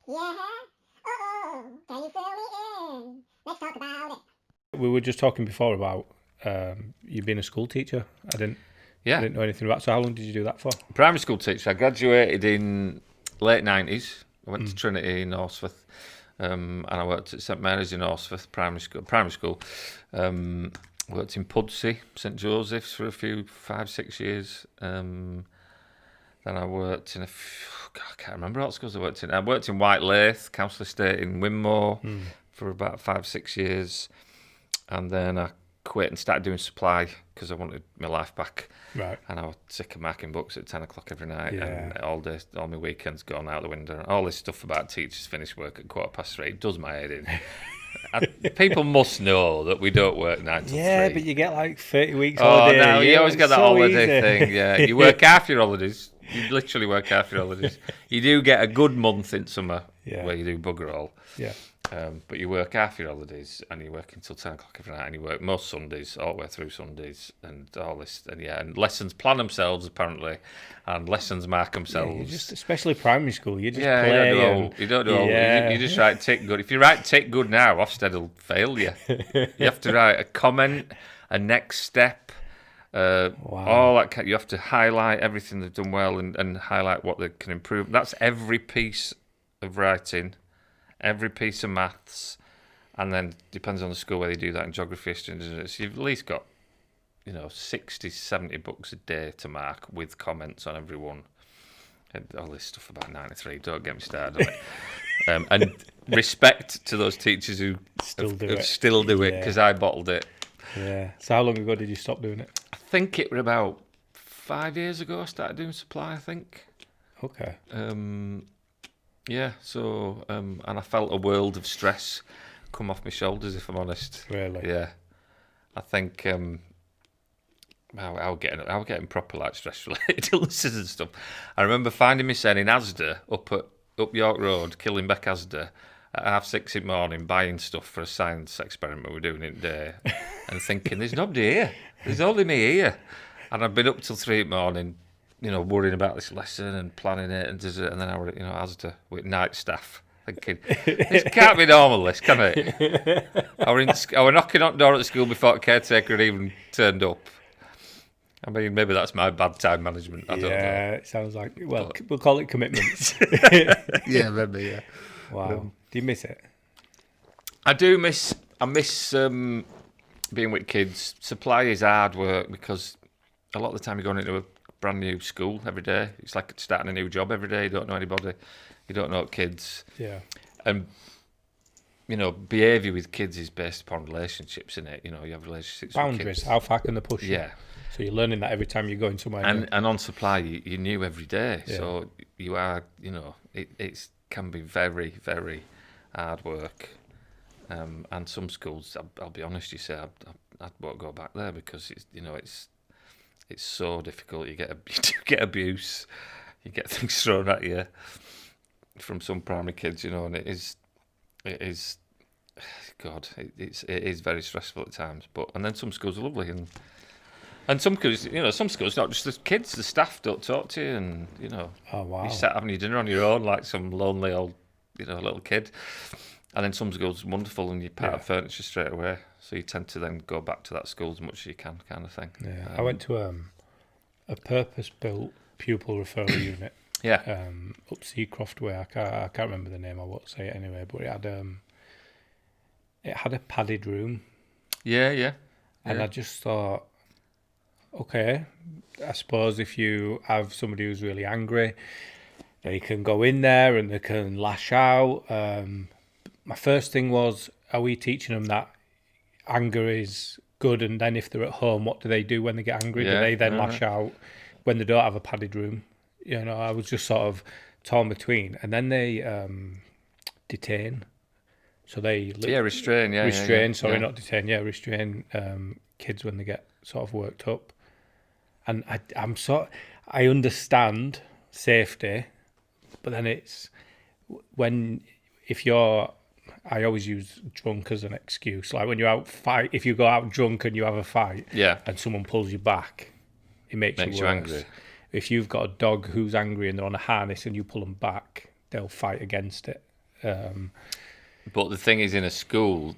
Yeah. Oh, can you fill me in? Let's talk about it. We were just talking before about you being a school teacher. I Yeah, didn't know anything about. So how long did you do that for? primary school teacher. I graduated in late 90s. I went to Trinity in Horsforth, and I worked at St Mary's in Horsforth Primary School. Worked in Pudsey, St Joseph's for a few 5-6 years. Then I worked in I can't remember what schools I worked in. I worked in Whitelaith Council Estate in Winmore for about 5-6 years, and then I quit and started doing supply because I wanted my life back. Right. And I was sick of marking books at 10 o'clock every night, Yeah. and all my weekends gone out the window. And all this stuff about teachers finish work at 3:15 it does my head in. People must know that we don't work 9 till 3. But you get like 30 weeks Oh, holiday. no, you always get that holiday easy. thing, yeah. You work half your holidays. You literally work half your holidays. You do get a good month in summer where you do bugger all. Yeah. But you work half your holidays and you work until 10 o'clock every night, and you work most Sundays, all the way through Sundays, and all this. And lessons plan themselves, apparently, and lessons mark themselves. You just, especially primary school, you just You play. you don't do all. You just write tick good. If you write tick good now, Ofsted will fail you. You have to write a comment, a next step, all that. You have to highlight everything they've done well and highlight what they can improve. That's every piece of writing, every piece of maths, and then depends on the school whether you do that in geography, history, and so you've at least got 60, 70 books a day to mark with comments on every one. And all this stuff about 93, don't get me started on it. And respect to those teachers who still do it, because I bottled it. Yeah. So how long ago did you stop doing it? I think it was about 5 years ago I started doing supply, I think. Okay. Yeah, so, and I felt a world of stress come off my shoulders, if I'm honest. Really? Yeah. I think I was getting proper like stress-related illnesses and stuff. I remember finding myself in Asda, up York Road, Killingbeck Asda, at 6:30 in the morning, buying stuff for a science experiment we were doing in the day, and thinking, there's nobody here. There's only me here. And I've been up till 3 in the morning, worrying about this lesson and planning it, and then I were at, Asda with night staff, thinking, this can't be normal, this, can it? I were knocking on the door at the school before the caretaker had even turned up. I mean, maybe that's my bad time management. I don't know. Yeah, it sounds like, we'll call it commitment. Yeah, maybe, yeah. Wow. Do you miss it? I miss being with kids. Supply is hard work because a lot of the time you're going into a brand new school every day. It's like starting a new job every day. You don't know anybody. You don't know kids. Yeah. And, behaviour with kids is based upon relationships, isn't it? You have relationships Boundaries. with kids. How far can they push you? Yeah. So you're learning that every time you're going somewhere. And on supply, you knew every day. Yeah. So you are, it can be very, very hard work. And some schools, I'll be honest, you say I won't go back there because it's so difficult. You do get abuse, you get things thrown at you from some primary kids, and it is, God, it is very stressful at times. And then some schools are lovely and some schools, not just the kids, the staff don't talk to you, and Oh wow. you sat having your dinner on your own like some lonely old, little kid. And then some schools are wonderful, and you're part of furniture straight away. So you tend to then go back to that school as much as you can, kind of thing. Yeah. I went to a purpose-built pupil referral unit. Yeah. Up Seacroft way. I can't remember the name. I won't say it anyway. But it had a padded room. Yeah. And I just thought, okay, I suppose if you have somebody who's really angry, they can go in there and they can lash out. My first thing was, are we teaching them that anger is good? And then if they're at home, what do they do when they get angry? Do they then lash out when they don't have a padded room? I was just sort of torn between. And then they detain. So they... restrain, not detain. Yeah, restrain kids when they get sort of worked up. And I understand safety, but then it's I always use drunk as an excuse. Like when you're out if you go out drunk and you have a fight, and someone pulls you back, it makes you worse. Angry. If you've got a dog who's angry and they're on a harness and you pull them back, they'll fight against it. But the thing is, in a school,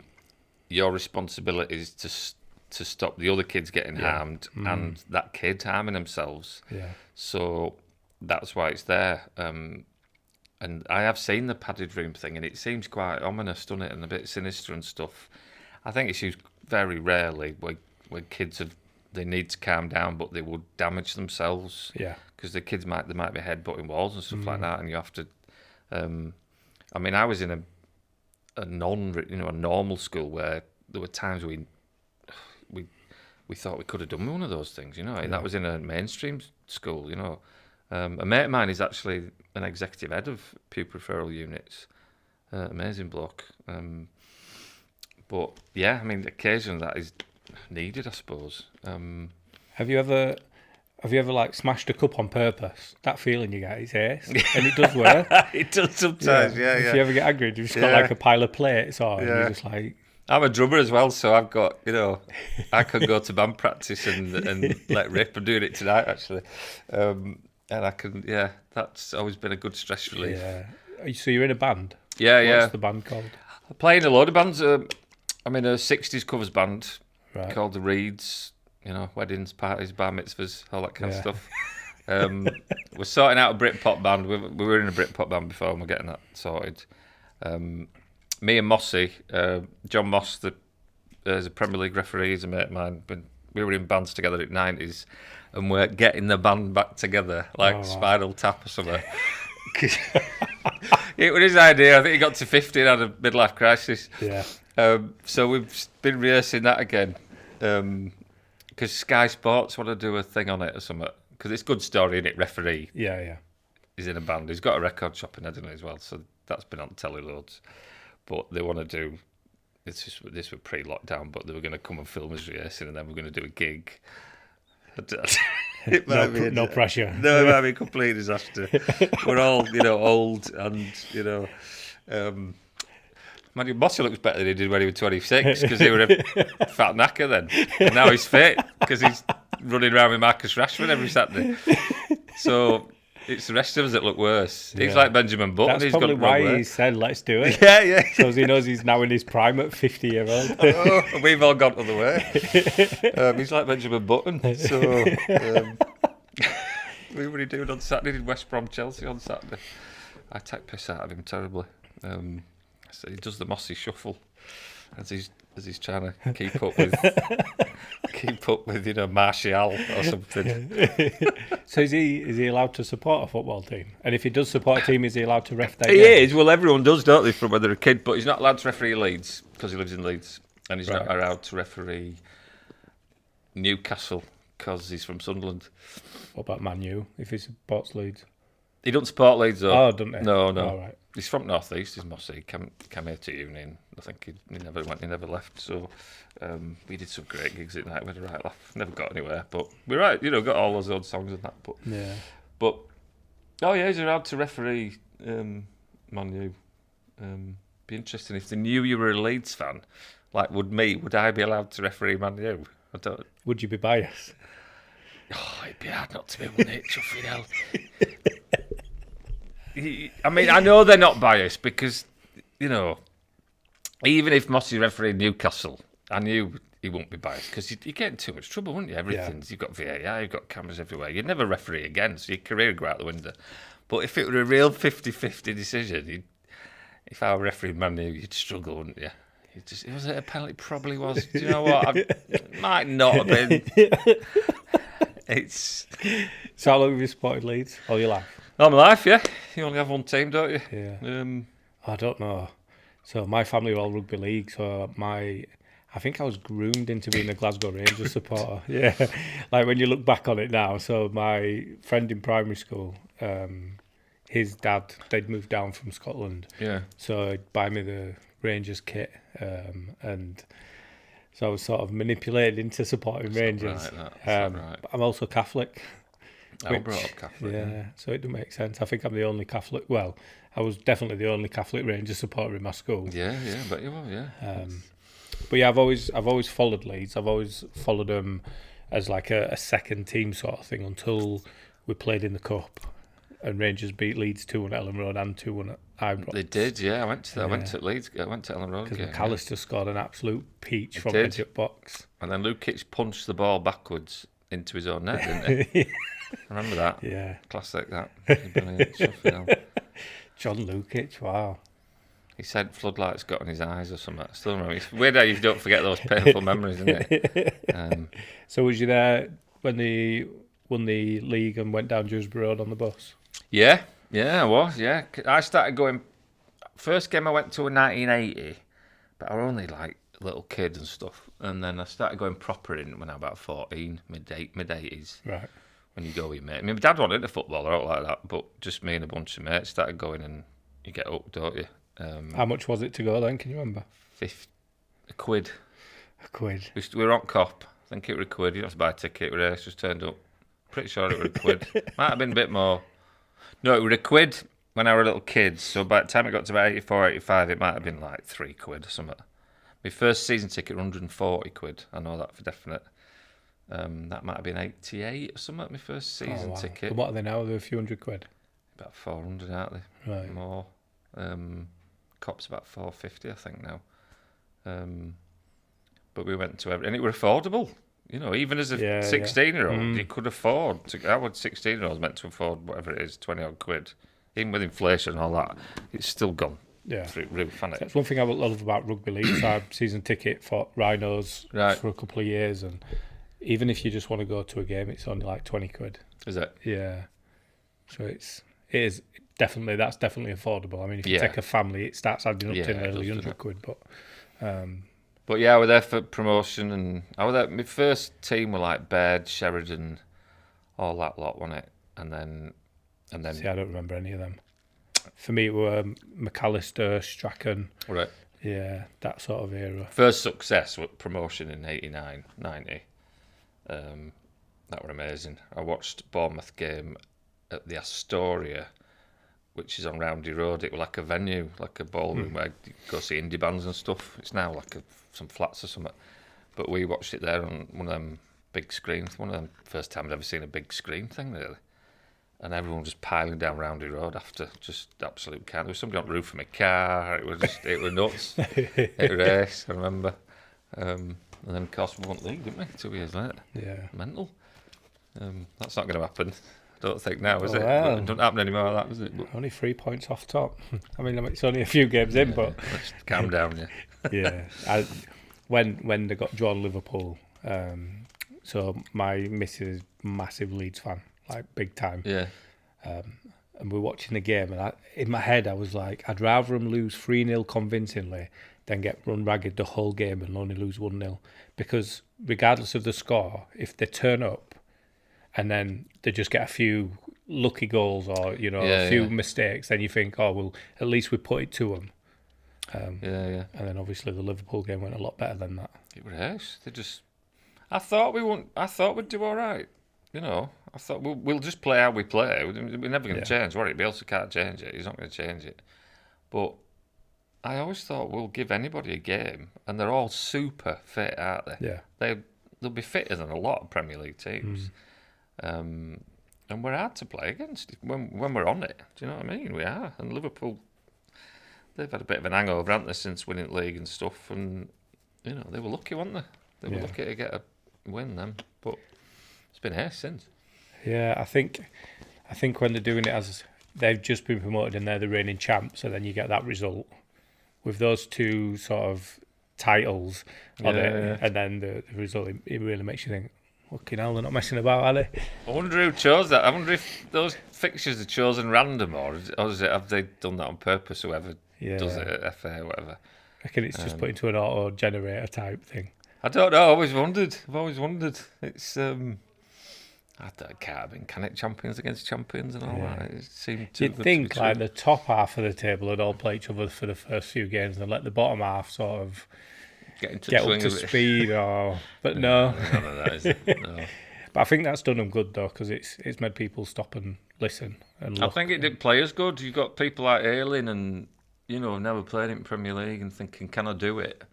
your responsibility is to stop the other kids getting harmed and that kid harming themselves. Yeah. So that's why it's there. And I have seen the padded room thing, and it seems quite ominous, doesn't it, and a bit sinister and stuff. I think it's used very rarely when kids they need to calm down, but they would damage themselves. Yeah. Because the kids might be headbutting walls and stuff like that, and you have to. I mean, I was in a normal school where there were times we thought we could have done one of those things, and that was in a mainstream school, A mate of mine is actually an executive head of pupil referral units. Amazing bloke. But yeah, I mean, occasionally that is needed, I suppose. Have you ever like smashed a cup on purpose? That feeling you get is ace, and it does work. It does sometimes, yeah. If you ever get angry, you've just got like a pile of plates on, and you're just like. I'm a drummer as well, so I've got, I could go to band practice and let rip. I'm doing it tonight, actually. And I can, that's always been a good stress relief. Yeah. So you're in a band? Yeah, What's the band called? I play in a load of bands. I'm in a 60s covers band called The Reeds. Weddings, parties, bar mitzvahs, all that kind of stuff. We're sorting out a Britpop band. We were in a Britpop band before, and we're getting that sorted. Me and Mossy, John Moss, there's a Premier League referee, he's a mate of mine. We were in bands together in the 90s, and we're getting the band back together, like Spinal Tap or something. It was his idea. I think he got to 50 and had a midlife crisis. Yeah. So we've been rehearsing that again. Because Sky Sports want to do a thing on it or something. Because it's a good story, isn't it? Referee. Yeah. He's in a band. He's got a record shop in Edinburgh as well, so that's been on telly loads. But they want to do this was pre-lockdown, but they were going to come and film us rehearsing, and then we're going to do a gig. It might be No pressure. No, it might be a complete disaster. We're all, old, and Mossy looks better than he did when he was 26 because he was a fat knacker then, and now he's fit because he's running around with Marcus Rashford every Saturday. So it's the rest of us that look worse. He's like Benjamin Button. That's probably why he said, let's do it. Yeah. So he knows he's now in his prime at 50-year-old. Oh, we've all gone to the way. He's like Benjamin Button. So, what were he doing on Saturday? He did West Brom Chelsea on Saturday. I take piss out of him terribly. So he does the Mossy shuffle as he's trying to keep up with Martial or something. So is he allowed to support a football team? And if he does support a team, is he allowed to ref their He games? is. Well, everyone does, don't they, from when they're a kid. But he's not allowed to referee Leeds because he lives in Leeds, and he's not allowed to referee Newcastle because he's from Sunderland. What about Man U if he supports Leeds? He doesn't support Leeds though. Oh, doesn't he? No. Oh, right. He's from North East. He's Mossy. He came here to uni, and I think he never went. He never left. So we did some great gigs at night. We had a right laugh. Never got anywhere, but we're right. Got all those old songs and that. But he's allowed to referee Man U. Be interesting if they knew you were a Leeds fan. Like, would I be allowed to referee Man U? I don't. Would you be biased? Oh, it'd be hard not to be, wouldn't it? Chuffing hell. I mean, I know they're not biased because, even if Mossy refereed Newcastle, I knew he wouldn't be biased because you'd get in too much trouble, wouldn't you? You've got VAR, you've got cameras everywhere. You'd never referee again, so your career would go out the window. But if it were a real 50-50 decision, if I were refereeing Man U, you'd struggle, wouldn't you? Was it a penalty? Probably was. Do you know what? It might not have been. So how long have you supported Leeds? All your life? All my life, yeah. You only have one team, don't you? Yeah. I don't know. So my family were all rugby league, so I think I was groomed into being a Glasgow Rangers supporter. Yeah. Like when you look back on it now, so my friend in primary school, his dad, they'd moved down from Scotland. Yeah. So he'd buy me the Rangers kit, and so I was sort of manipulated into supporting Rangers. Right. But I'm also Catholic. I was brought up Catholic. Yeah, so it doesn't make sense. I think I'm the only Catholic. Well, I was definitely the only Catholic Rangers supporter in my school. Yeah, but you were, yeah. But yeah, I've always followed Leeds. I've always followed them as like a second team sort of thing until we played in the cup. and Rangers beat Leeds 2-1 at Ellen Road and 2-1 at Ibrox. They did, yeah. I went to Leeds. I went to Ellen Road Because game. McAllister scored an absolute peach from did. edge of box. And then Lukic punched the ball backwards into his own net, didn't he? I remember that. Yeah. Classic, that. Brilliant stuff, you know. John Lukic, wow. He said floodlights got in his eyes or something. I still remember. It's weird how you don't forget those painful memories, isn't it? So was you there when they won the league and went down Dewsbury Road on the bus? Yeah, I was, yeah. I started going... First game I went to in 1980, but I was only like a little kid and stuff. And then I started going proper in when I was about 14, mid-80s. Right. When you go with your mate. I mean, my dad wasn't into football or out like that, but just me and a bunch of mates started going, and you get up, don't you? How much was it to go then? Can you remember? £1. A quid. We were on cop. I think it was £1. You didn't have to buy a ticket. The race just turned up. Pretty sure it was £1. Might have been a bit more. No, it was £1 when I was a little kid. So by the time it got to about 84, 85, it might have been like £3 or something. My first season ticket was £140. I know that for definite. That might have been 88 or something. My first season ticket. And what are they now? They're a few £100. About 400, aren't they? Right. More. Cop's about 450, I think now. But we went to every, and it was affordable. You know, even as a 16-year-old, you could afford. I was 16-year-olds meant to afford whatever it is, 20 odd quid. Even with inflation and all that, it's still gone. Yeah, really funny. That's one thing I love about rugby league. So I had season ticket for Rhinos for a couple of years, and even if you just want to go to a game, it's only like 20 quid. Is it? Yeah. So it is definitely, that's definitely affordable. I mean, if you take a family, it starts adding up to nearly 100 quid. But yeah, I was there for promotion, and I was there. My first team were like Baird, Sheridan, all that lot, wasn't it? And then. See, I don't remember any of them. For me, it were McAllister, Strachan. Right. Yeah, that sort of era. First success was promotion in 89, 90. That were amazing. I watched Bournemouth game at the Astoria, which is on Roundy Road. It was like a venue, like a ballroom where you go see indie bands and stuff. It's now like some flats or something. But we watched it there on one of them big screens. One of them first time I'd ever seen a big screen thing, really. And everyone just piling down Roundy Road after, just absolute can't. There was somebody on the roof of my car. It was nuts. It raced, I remember. And then, of course, we won the league, didn't we? 2 years later. Yeah. Mental. That's not going to happen. I don't think now, is it? Well, It doesn't happen anymore, that, does it? But only 3 points off top. I mean, it's only a few games in, but... Let's calm down, yeah. Yeah. When they got drawn Liverpool, so my missus is a massive Leeds fan, like big time. Yeah. And we're watching the game, and in my head I was like, I'd rather them lose 3-0 convincingly than get run ragged the whole game and only lose 1-0. Because regardless of the score, if they turn up and then they just get a few lucky goals or, a few mistakes, then you think, oh, well, at least we put it to them. And then obviously the Liverpool game went a lot better than that. It was. I thought we'd do all right. I thought we'll just play how we play. We're never going to change, are we? Bielsa can't change it. He's not going to change it. But I always thought we'll give anybody a game, and they're all super fit, aren't they? Yeah. They'll be fitter than a lot of Premier League teams. And we're hard to play against when we're on it. Do you know what I mean? We are. And Liverpool, they've had a bit of an hangover, haven't they, since winning the league and stuff. And, they were lucky, weren't they? They were lucky to get a win then. But it's been ace since. Yeah, I think when they're doing it as they've just been promoted and they're the reigning champs, and then you get that result with those two sort of titles on it, and then the result, it really makes you think, fucking hell, they're not messing about, are they? I wonder who chose that. I wonder if those fixtures are chosen random, or have they done that on purpose, whoever does it at FA or whatever. I reckon it's just put into an auto-generator type thing. I don't know, I've always wondered. It's... I can't have been, can it, champions against champions and all that? It seemed too You'd good think to be like true. the top half of the table would all play each other for the first few games and let the bottom half sort of get up to speed, but no. None of that, is it? No. But I think that's done them good though, because it's made people stop and listen and look. I think it did players good. You've got people like Ayling and never played in Premier League and thinking, can I do it?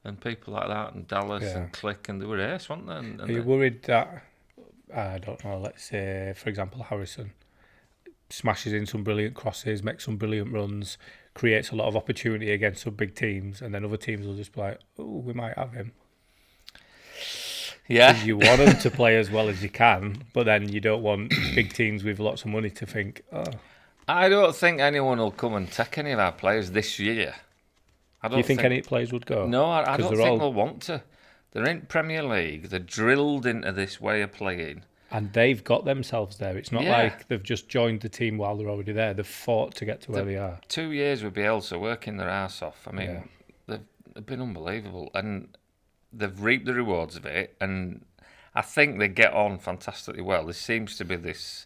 And people like that, and Dallas and Click, and they were ace, weren't they? And Are you worried that, I don't know, let's say, for example, Harrison, smashes in some brilliant crosses, makes some brilliant runs, creates a lot of opportunity against some big teams, and then other teams will just be like, oh, we might have him. Yeah. You want him to play as well as you can, but then you don't want big teams with lots of money to think, oh. I don't think anyone will come and take any of our players this year. Do you think any players would go? No, I don't think they'll want to. They're in Premier League. They're drilled into this way of playing. And they've got themselves there. It's not like they've just joined the team while they're already there. They've fought to get to where they are. 2 years with Bielsa, working their arse off. I mean, they've been unbelievable. And they've reaped the rewards of it. And I think they get on fantastically well. There seems to be this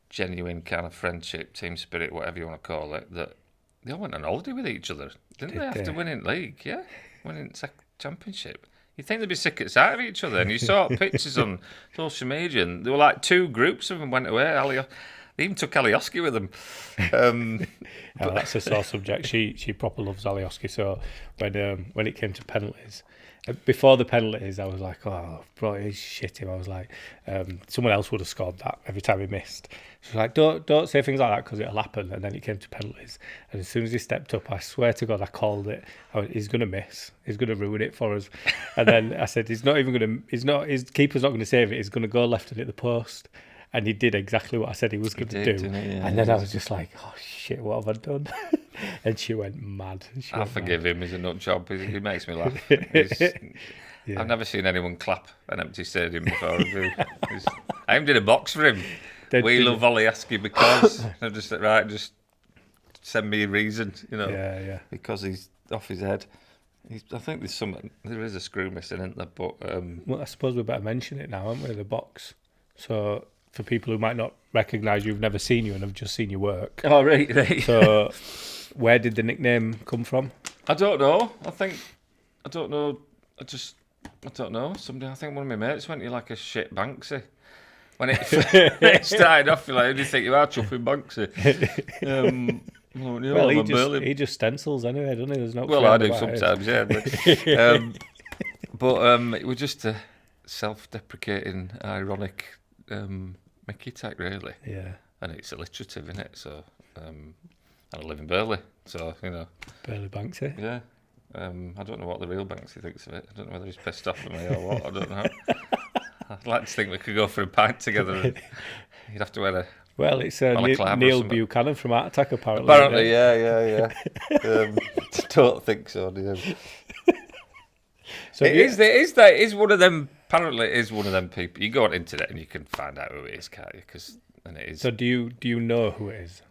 genuine kind of friendship, team spirit, whatever you want to call it, that they all went on holiday with each other. Didn't they, after winning league? Yeah, winning championship. You'd think they'd be sick at sight of each other. And you saw pictures on social media, and there were like 2 groups of them went away. They even took Alioski with them. That's a sore subject. She proper loves Alioski. So when it came to penalties, before the penalties, I was like, oh, bro, he's shitty. I was like, someone else would have scored that every time he missed. She was like, don't say things like that because it'll happen. And then it came to penalties. And as soon as he stepped up, I swear to God, I called it. He's going to miss. He's going to ruin it for us. And then I said, his keeper's not going to save it. He's going to go left and hit the post. And he did exactly what I said he was going to do. And then I was just like, oh, shit, what have I done? And she went mad. I forgive him. He's a nut job. He makes me laugh. I've never seen anyone clap an empty stadium before. I even did a box for him. We love Alioski because I just said, right, just send me a reason, because he's off his head. I think there is a screw missing, isn't there? But well, I suppose we better mention it now, haven't we? The box. So for people who might not recognise you, who've never seen you and have just seen your work. Oh, right. So where did the nickname come from? I don't know. I don't know. I don't know. Somebody, I think one of my mates went, "You're like a shit Banksy." When it started off, you're like, "Who do you think you are, chuffing Banksy?" Well, he just stencils anyway, doesn't he? There's no. Well, I do sometimes, yeah. But it was just a self-deprecating, ironic Mickey tag, really. Yeah. And it's alliterative, isn't it? So, and I live in Burley, so Burley Banksy. Yeah. I don't know what the real Banksy thinks of it. I don't know whether he's pissed off at me or what. I don't know. I'd like to think we could go for a pint together. And you'd have to wear a. Well, it's Neil Buchanan from Art Attack, apparently. Apparently, yeah. Don't think so, do you? So it is one of them. Apparently, it is one of them people. You go on internet and you can find out who it is, can't you? And it is. So do you know who it is?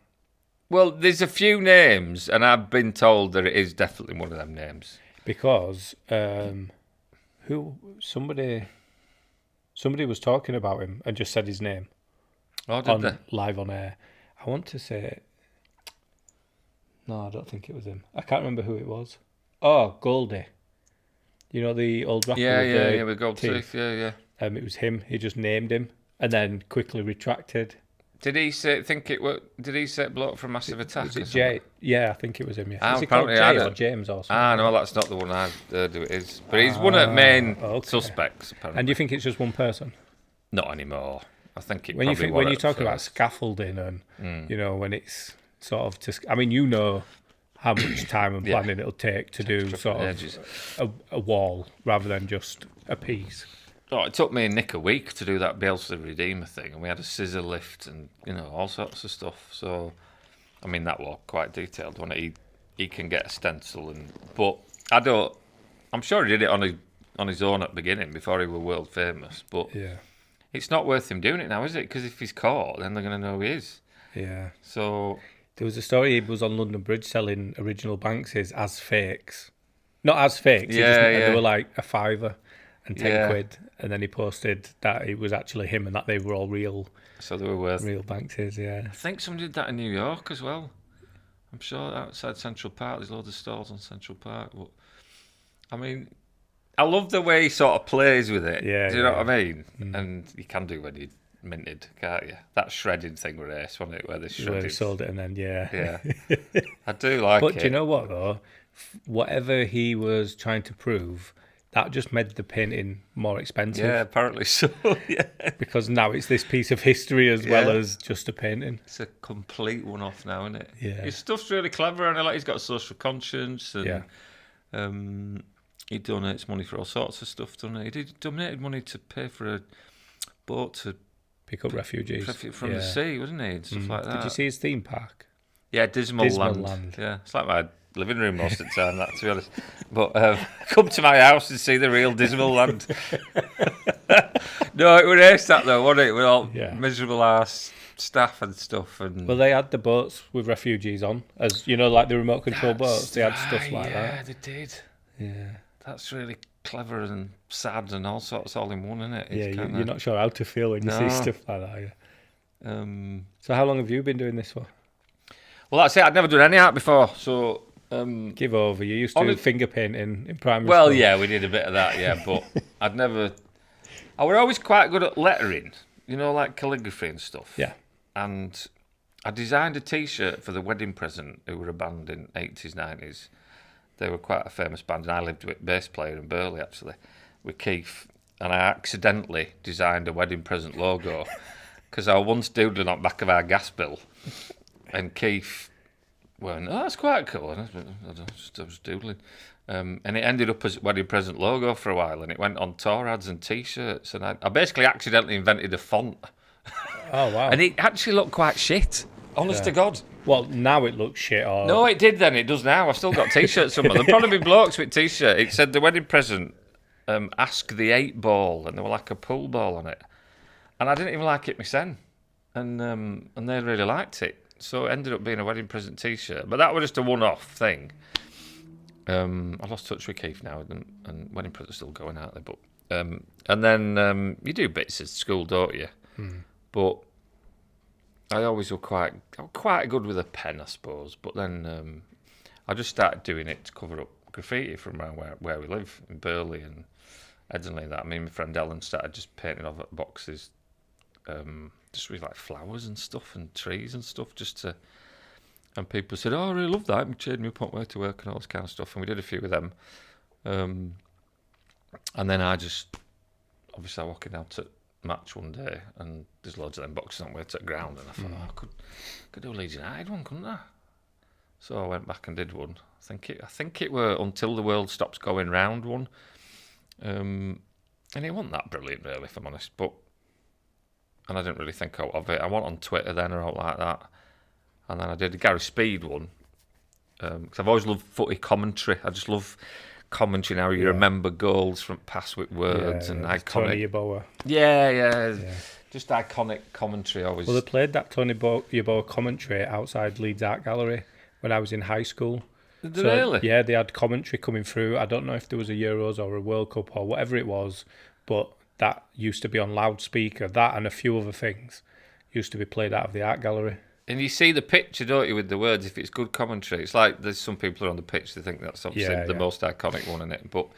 Well, there's a few names, and I've been told that it is definitely one of them names. Because somebody was talking about him and just said his name. Oh, did they? Live on air. I want to say... No, I don't think it was him. I can't remember who it was. Oh, Goldie. You know the old rapper with gold teeth. Yeah. It was him. He just named him and then quickly retracted. Did he say bloke from Massive Attack? Was it Jay? Yeah, I think it was him. Yeah. Is it called Jay or James or something? No, that's not the one I've heard who it is. But he's one of the main suspects, apparently. And do you think it's just one person? Not anymore. I think it. When you talk about scaffolding and when it's sort of how much time and planning it'll take to do sort of a wall rather than just a piece. Oh, it took me and Nick a week to do that Bielsa Redeemer thing, and we had a scissor lift and all sorts of stuff. So, I mean, that was quite detailed. When he can get a stencil, but I don't. I'm sure he did it on his own at the beginning before he was world famous. But it's not worth him doing it now, is it? Because if he's caught, then they're going to know who he is. Yeah. So there was a story. He was on London Bridge selling original Banksies as fakes, not as fakes. They were like a £5 and 10 quid, and then he posted that it was actually him and that they were all real. So they were worth real Banksies. Yeah. I think someone did that in New York as well. I'm sure outside Central Park, there's loads of stores on Central Park. But I mean, I love the way he sort of plays with it. Yeah. Do you know what I mean? Mm. And you can do when you minted, can't you? That shredding thing with Ace, wasn't it? Where they shredded. Where they sold it and then yeah. I do like it. But do you know what though? Whatever he was trying to prove, that just made the painting more expensive. Yeah, apparently so. Yeah, Because now it's this piece of history as well Yeah. as just a painting. it's a complete one-off now, isn't it? Yeah. His stuff's really clever, and he's got a social conscience, and Yeah. he donates money for all sorts of stuff, doesn't he? He donated money to pay for a boat to Pick up refugees. from the sea, wasn't he? And stuff like that. Did you see his theme park? Yeah, Dismal Land. Land. Yeah, it's like my living room most of the time, that, to be honest. But come to my house and see the real Dismal Land. No, it was ace that though, wasn't it? With all miserable ass staff and stuff. And Well, they had the boats with refugees on, as you know, like the remote control boats. They had stuff like yeah, that. they did. Yeah. That's really clever and sad and all sorts all in one, isn't it? Yeah, It's you're not sure how to feel when you see No. stuff like that. Are you? So how long have you been doing this for? well, that's it. I'd never done any art before, so. Give over. You used to do finger painting in primary Well, school. yeah, we did a bit of that, yeah, but I'd never. I were always quite good at lettering, you know, like calligraphy and stuff. Yeah. And I designed a T-shirt for the Wedding Present, who were a band in 80s, 90s. They were quite a famous band, and I lived with a bass player in Burley, actually, with Keith. And I accidentally designed a Wedding Present logo because I was once doodling on the back of our gas bill, and Keith went, "Oh, that's quite cool." And I was doodling. And it ended up as Wedding Present logo for a while, and it went on tour ads and T-shirts. And I basically accidentally invented a font. Oh, wow. And it actually looked quite shit. Honest to God. Well, now it looks shit. Or... No, it did then. It does now. I've still got T-shirts somewhere. There'll probably be blokes with T-shirt. It said the Wedding Present, ask the 8 ball, and there were like a pool ball on it. And I didn't even like it myself. And they really liked it. So it ended up being a Wedding Present T-shirt. But that was just a one-off thing. I lost touch with Keith now, and Wedding Present's still going out there. But and then you do bits at school, don't you? But I always were quite good with a pen, I suppose. But then I just started doing it to cover up graffiti from around where we live in Burley and Edinley. And that, me and my friend Ellen started just painting over boxes, just with like flowers and stuff and trees and stuff, just to. And people said, "Oh, I really love that." And cheered me up on way to work and all this kind of stuff. And we did a few of them. And then I just, obviously, I walking down to match one day, and there's loads of them boxes on way to the ground, and I thought, I could do a Leeds United one, couldn't I? So I went back and did one. I think it were Until the World Stops Going Round one, and it wasn't that brilliant, really, if I'm honest. And I didn't really think out of it. I went on Twitter then or out like that, and then I did a Gary Speed one, because I've always loved footy commentary. I just love commentary now. You remember goals from past with words and iconic. Tony Yeboah. Yeah. Just iconic commentary always. Well, they played that Tony Yeboah commentary outside Leeds Art Gallery when I was in high school. Really? Yeah, they had commentary coming through. I don't know if there was a Euros or a World Cup or whatever it was, but that used to be on loudspeaker. That and a few other things used to be played out of the art gallery. And you see the picture, don't you, with the words, if it's good commentary. It's like there's some people on the pitch, they think that's obviously the most iconic one in it. But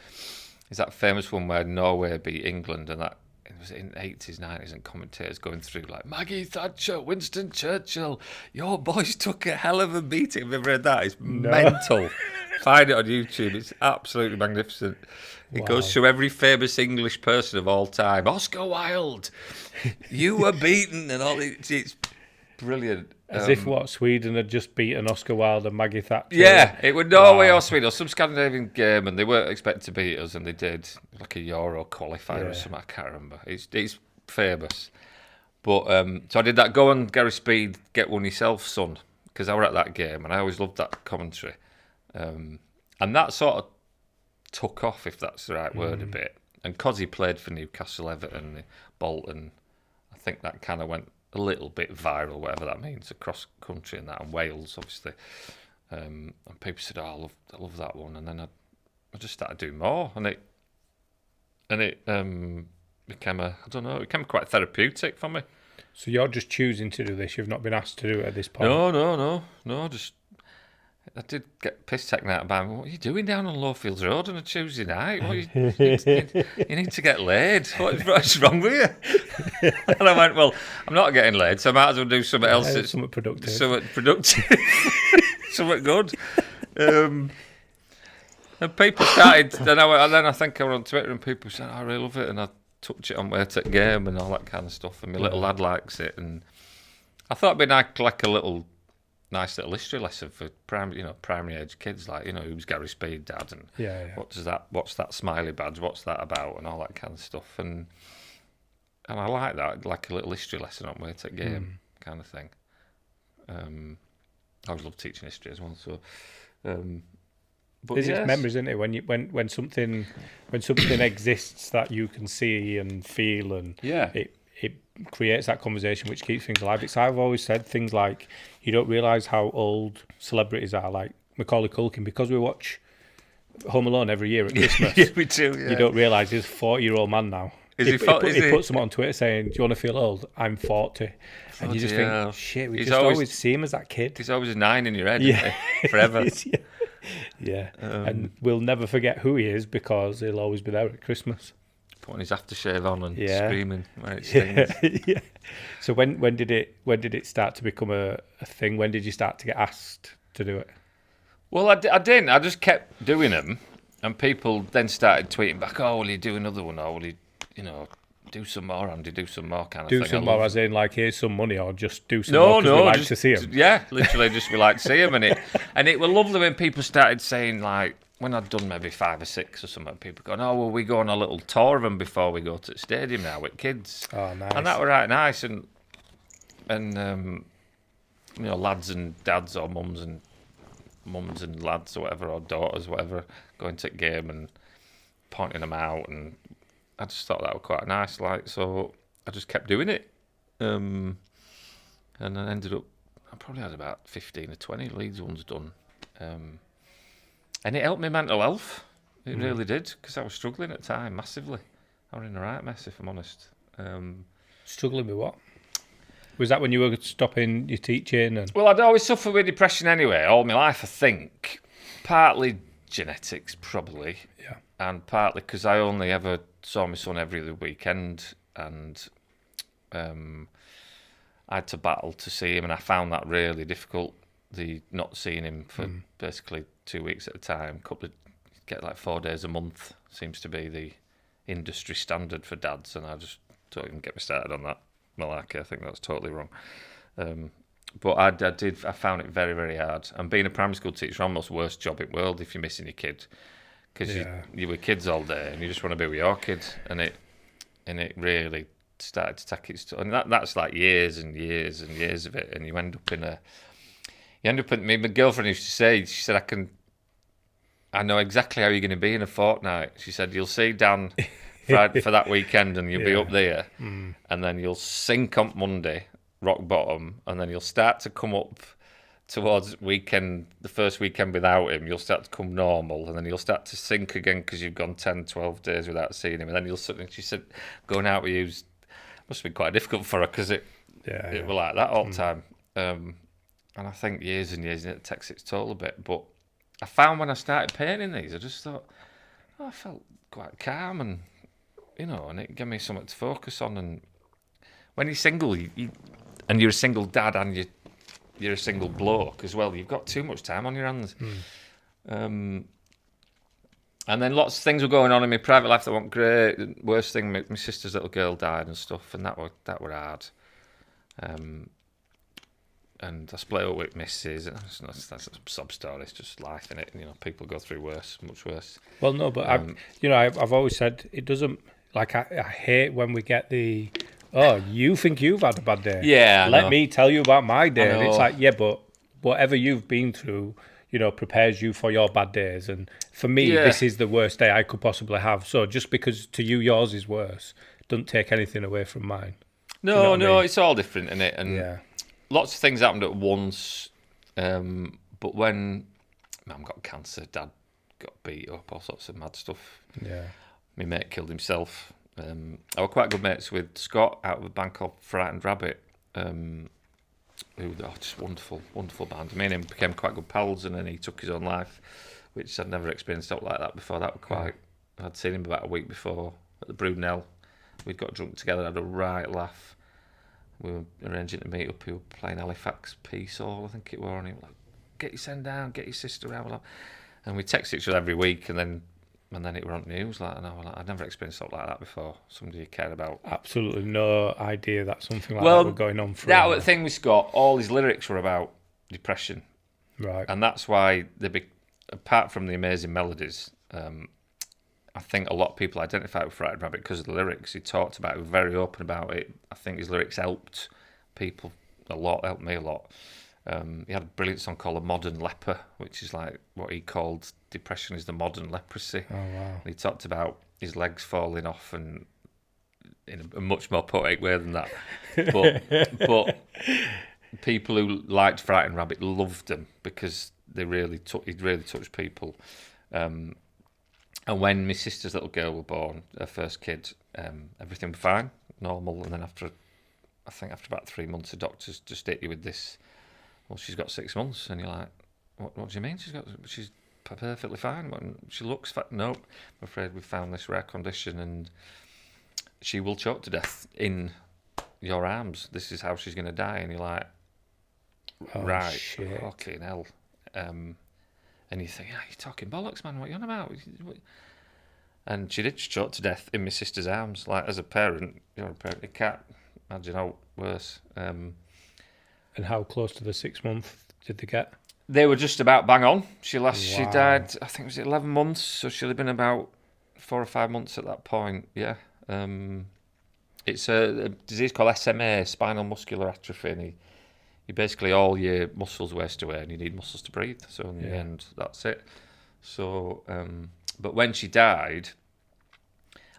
it's that famous one where Norway beat England, and that it was in the 80s, 90s, and commentators going through like, Maggie Thatcher, Winston Churchill, your boys took a hell of a beating. Have you ever heard that? It's mental. Find it on YouTube. It's absolutely magnificent. It goes through every famous English person of all time. Oscar Wilde, you were beaten, and all. It's brilliant. As if Sweden had just beaten Oscar Wilde and Maggie Thatcher. Yeah, it was Norway or Sweden or some Scandinavian game, and they weren't expected to beat us, and they did, like a Euro qualifier or something. I can't remember. It's famous. But so I did that. Go on, Gary Speed, get one yourself, son, because I was at that game, and I always loved that commentary. And that sort of took off, if that's the right word, a bit. And because he played for Newcastle, Everton, Bolton, I think that kind of went a little bit viral, whatever that means, across country and that, and Wales, obviously. And people said, "Oh, I love that one." And then I just started doing more, and it became it became quite therapeutic for me. So you're just choosing to do this. You've not been asked to do it at this point. No. Just I did get piss taken out by me. What are you doing down on Lowfields Road on a Tuesday night? You need to get laid. What's wrong with you? And I went, well, I'm not getting laid, so I might as well do something else. Something productive. Something good. And people started, and then I think I went on Twitter and people said, I really love it, and I touch it on way to the game and all that kind of stuff, and my little lad likes it, and I thought it'd be like a nice little history lesson for primary age kids, like, who's Gary Speed dad, and what's that smiley badge, what's that about, and all that kind of stuff, and I like that, like a little history lesson on way to the game kind of thing. I always love teaching history as well, so. But it's memories, isn't it? When something exists that you can see and feel, and it creates that conversation which keeps things alive. I've always said things like, you don't realise how old celebrities are, like Macaulay Culkin, because we watch Home Alone every year at Christmas. Yeah, we do. Yeah. You don't realise he's a 40-year-old man now. He puts someone on Twitter saying, "Do you want to feel old? I'm 40," and you just think, "Shit, we always see him as that kid." He's always a 9 in your head, isn't he? Forever. Yeah. And we'll never forget who he is because he'll always be there at Christmas. Putting his aftershave on and screaming where it stings. Yeah. So when did it start to become a thing? When did you start to get asked to do it? Well, I didn't. I just kept doing them, and people then started tweeting back, "Oh, will you do another one? Or will you, do some more, Andy? Do some more kind of thing." Do some more, as in like, here's some money, or just do some more because we like to see them. Yeah, literally, just we like to see them, and it was lovely when people started saying, like, when I'd done maybe 5 or 6 or something, people going, "Oh, well, we go on a little tour of them before we go to the stadium now with kids." Oh, nice. And that were right nice, and lads and dads or mums and lads or whatever, or daughters, whatever, going to the game and pointing them out, and I just thought that was quite nice, like, so I just kept doing it, and I ended up, I probably had about 15 or 20 Leeds ones done, and it helped my mental health. It really did, because I was struggling at the time massively. I was in a right mess, if I'm honest. Struggling with what? Was that when you were stopping your teaching? Well, I'd always suffered with depression anyway, all my life, I think. Partly genetics, probably. Yeah. And partly because I only ever saw my son every other weekend, and I had to battle to see him, and I found that really difficult, the not seeing him for basically 2 weeks at a time. Get like 4 days a month seems to be the industry standard for dads, and I just don't even get me started on that malarkey. I think that's totally wrong. But I found it very, very hard. And being a primary school teacher, almost the worst job in the world if you're missing your kid, because you were kids all day and you just want to be with your kids, and it really started to take its toll. And that's like years and years and years of it, and you end up in my girlfriend used to say, she said, I know exactly how you're going to be in a fortnight. She said, you'll see Dan Friday for that weekend, and you'll be up there, and then you'll sink on Monday, rock bottom, and then you'll start to come up towards the first weekend without him. You'll start to come normal, and then you'll start to sink again because you've gone 10, 12 days without seeing him, and then you'll suddenly, she said, going out with you must have been quite difficult for her, because it was like that all the time. And I think years and years, and it takes its toll a bit. But I found when I started painting these, I just thought, I felt quite calm, and and it gave me something to focus on. And when you're single, and you're a single dad, and you're a single bloke as well, you've got too much time on your hands. And then lots of things were going on in my private life that weren't great. Worst thing, my sister's little girl died and stuff, and that were hard. And I split up with Mrs. That's a sob story. It's just life, innit? People go through worse, much worse. Well, no, but I've always said it doesn't. Like, I hate when we get the, you think you've had a bad day. Yeah. Let me tell you about my day. And it's like, yeah, but whatever you've been through, prepares you for your bad days. And for me, this is the worst day I could possibly have. So just because to you yours is worse, don't take anything away from mine. No, it's all different, innit? And lots of things happened at once. But when Mum got cancer, Dad got beat up, all sorts of mad stuff. Yeah. My mate killed himself. I were quite good mates with Scott out of a band called Frightened Rabbit, who just wonderful, wonderful band. Me and him became quite good pals, and then he took his own life, which I'd never experienced out like that before. That was quite. I'd seen him about a week before at the Brunel. We'd got drunk together, had a right laugh. We were arranging to meet up. He was playing Halifax Peace Hall, I think it was, and he was like, "Get your son down, get your sister around." And we text each other every week, and then it were on news. Like, and I'd never experienced something like that before. Somebody you cared about. Absolutely no idea that something like that was going on for that was the thing with Scott. All his lyrics were about depression. Right. And that's why, apart from the amazing melodies, I think a lot of people identify with Frightened Rabbit because of the lyrics. He talked about it, was very open about it. I think his lyrics helped people a lot, helped me a lot. He had a brilliant song called A Modern Leper, which is like what he called depression is the modern leprosy. Oh, wow. And he talked about his legs falling off and in a much more poetic way than that. But people who liked Frightened Rabbit loved him because he'd really touched people. And when my sister's little girl was born, her first kid, everything was fine, normal. And then after about 3 months, the doctors just hit you with this. Well, she's got 6 months, and you're like, what do you mean? She's perfectly fine. She looks fine. No, I'm afraid we found this rare condition, and she will choke to death in your arms. This is how she's going to die. And you're like, right, shit. fucking hell. And you think, you're talking bollocks, man. What are you on about? And she did choke to death in my sister's arms. Like, as a parent, you're a parent, you can't imagine how worse. And how close to the 6 month did they get? They were just about bang on. She Wow. died, I think it was 11 months, so she'll have been about 4 or 5 months at that point, yeah. It's a disease called SMA, spinal muscular atrophy, and you basically all your muscles waste away and you need muscles to breathe, so in the end, that's it. So, but when she died,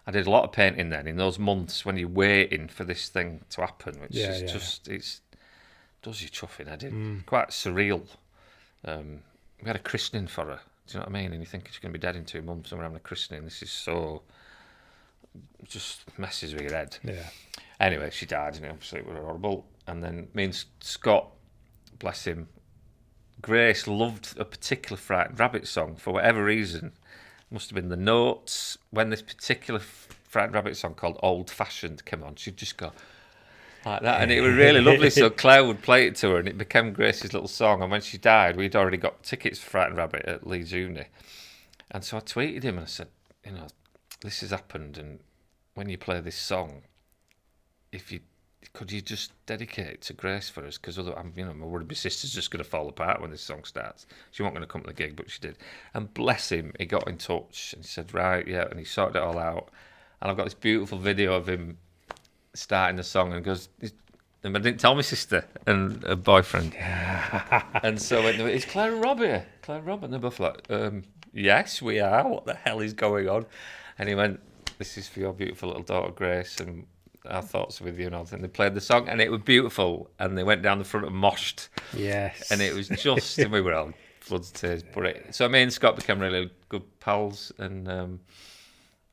I did a lot of painting then, in those months when you're waiting for this thing to happen, which is just, it does you chuffing. I did quite surreal. We had a christening for her. Do you know what I mean? And you think she's going to be dead in 2 months, and we're having a christening. This is so just messes with your head. Yeah. Anyway, she died, and obviously it was horrible. And then me and Scott, bless him, Grace loved a particular Frightened Rabbit song for whatever reason. Must have been the notes when this particular Frightened Rabbit song called Old Fashioned came on. She'd just go like that, and it was really lovely. So Claire would play it to her, and it became Grace's little song. And when she died, we'd already got tickets for Frightened Rabbit at Leeds Uni, and so I tweeted him and I said, this has happened, and when you play this song, could you just dedicate it to Grace for us? Because I'm worried my sister's just going to fall apart when this song starts. She wasn't going to come to the gig, but she did. And bless him, he got in touch and he said, right, yeah, and he sorted it all out. And I've got this beautiful video of him starting the song, and goes, and I didn't tell my sister and her boyfriend. And so it's Claire and Rob here. Claire and Rob, and they're both like, yes, we are. What the hell is going on? And he went, this is for your beautiful little daughter Grace, and our thoughts are with you and all that. And they played the song, and it was beautiful. And they went down the front and moshed. Yes. And it was just, and we were all floods of tears. So me and Scott became really good pals, and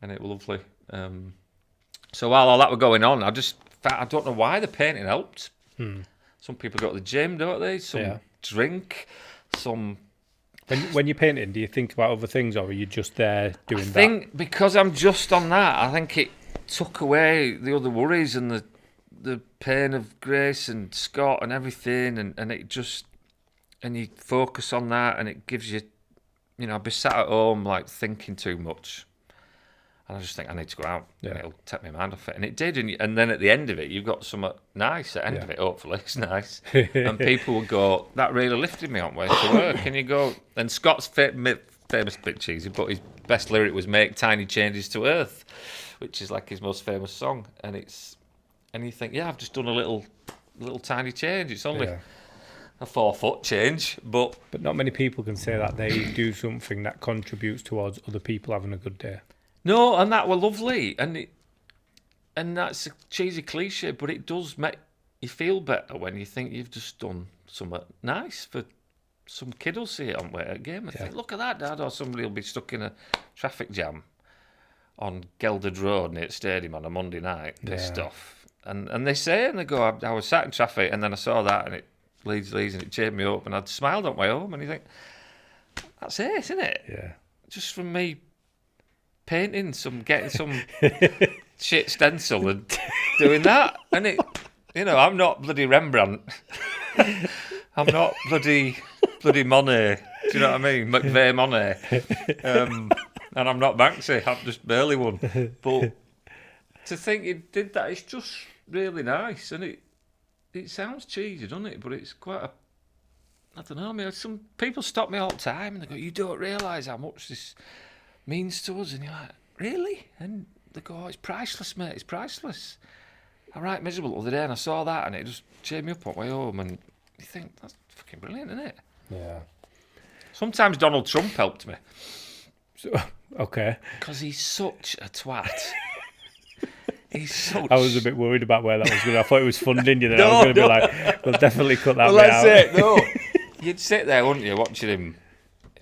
it was lovely. So while all that were going on, I don't know why the painting helped. Some people go to the gym, don't they? Some drink, some. When you're painting, do you think about other things, or are you just there doing that? I think because I'm just on that, I think it took away the other worries and the pain of Grace and Scott and everything, and it just, and you focus on that, and it gives you, I'd be sat at home like thinking too much, and I just think I need to go out, and it'll take my mind off it, and it did, and then at the end of it, you've got something nice at the end of it, hopefully, it's nice, and people will go, that really lifted me on way to work, and you go, and Scott's famous bit cheesy, but his best lyric was "Make tiny changes to Earth," which is like his most famous song, and you think, I've just done a little tiny change. It's only a 4 foot change, but not many people can say that they do something that contributes towards other people having a good day. No, and that were lovely, and that's a cheesy cliche, but it does make you feel better when you think you've just done something nice for some kid. Will see it on way at a game and think, look at that, Dad, or somebody will be stuck in a traffic jam on Gelderd Road near the stadium on a Monday night, pissed off. And they say, and they go, I was sat in traffic, and then I saw that, and it Leeds, and it cheered me up, and I'd smiled on my way home, and you think, that's it, isn't it? Yeah. Just from me painting getting some shit stencil and doing that. And it, I'm not bloody Rembrandt. I'm not bloody Monet. Do you know what I mean? McVeigh money. And I'm not Banksy, I'm just Burley one. But to think he did that, it's just really nice. And it sounds cheesy, doesn't it? But it's quite a... I don't know, I mean, some people stop me all the time and they go, you don't realise how much this means to us. And you're like, really? And they go, oh, it's priceless, mate, it's priceless. I write miserable the other day and I saw that and it just cheered me up on the way home. And you think, that's fucking brilliant, isn't it? Yeah. Sometimes Donald Trump helped me. So, okay. Because he's such a twat. He's such... I was a bit worried about where that was going. I thought it was funding you. Then I was going to be like, we'll definitely cut that bit out. That's it. No, you'd sit there, wouldn't you, watching him?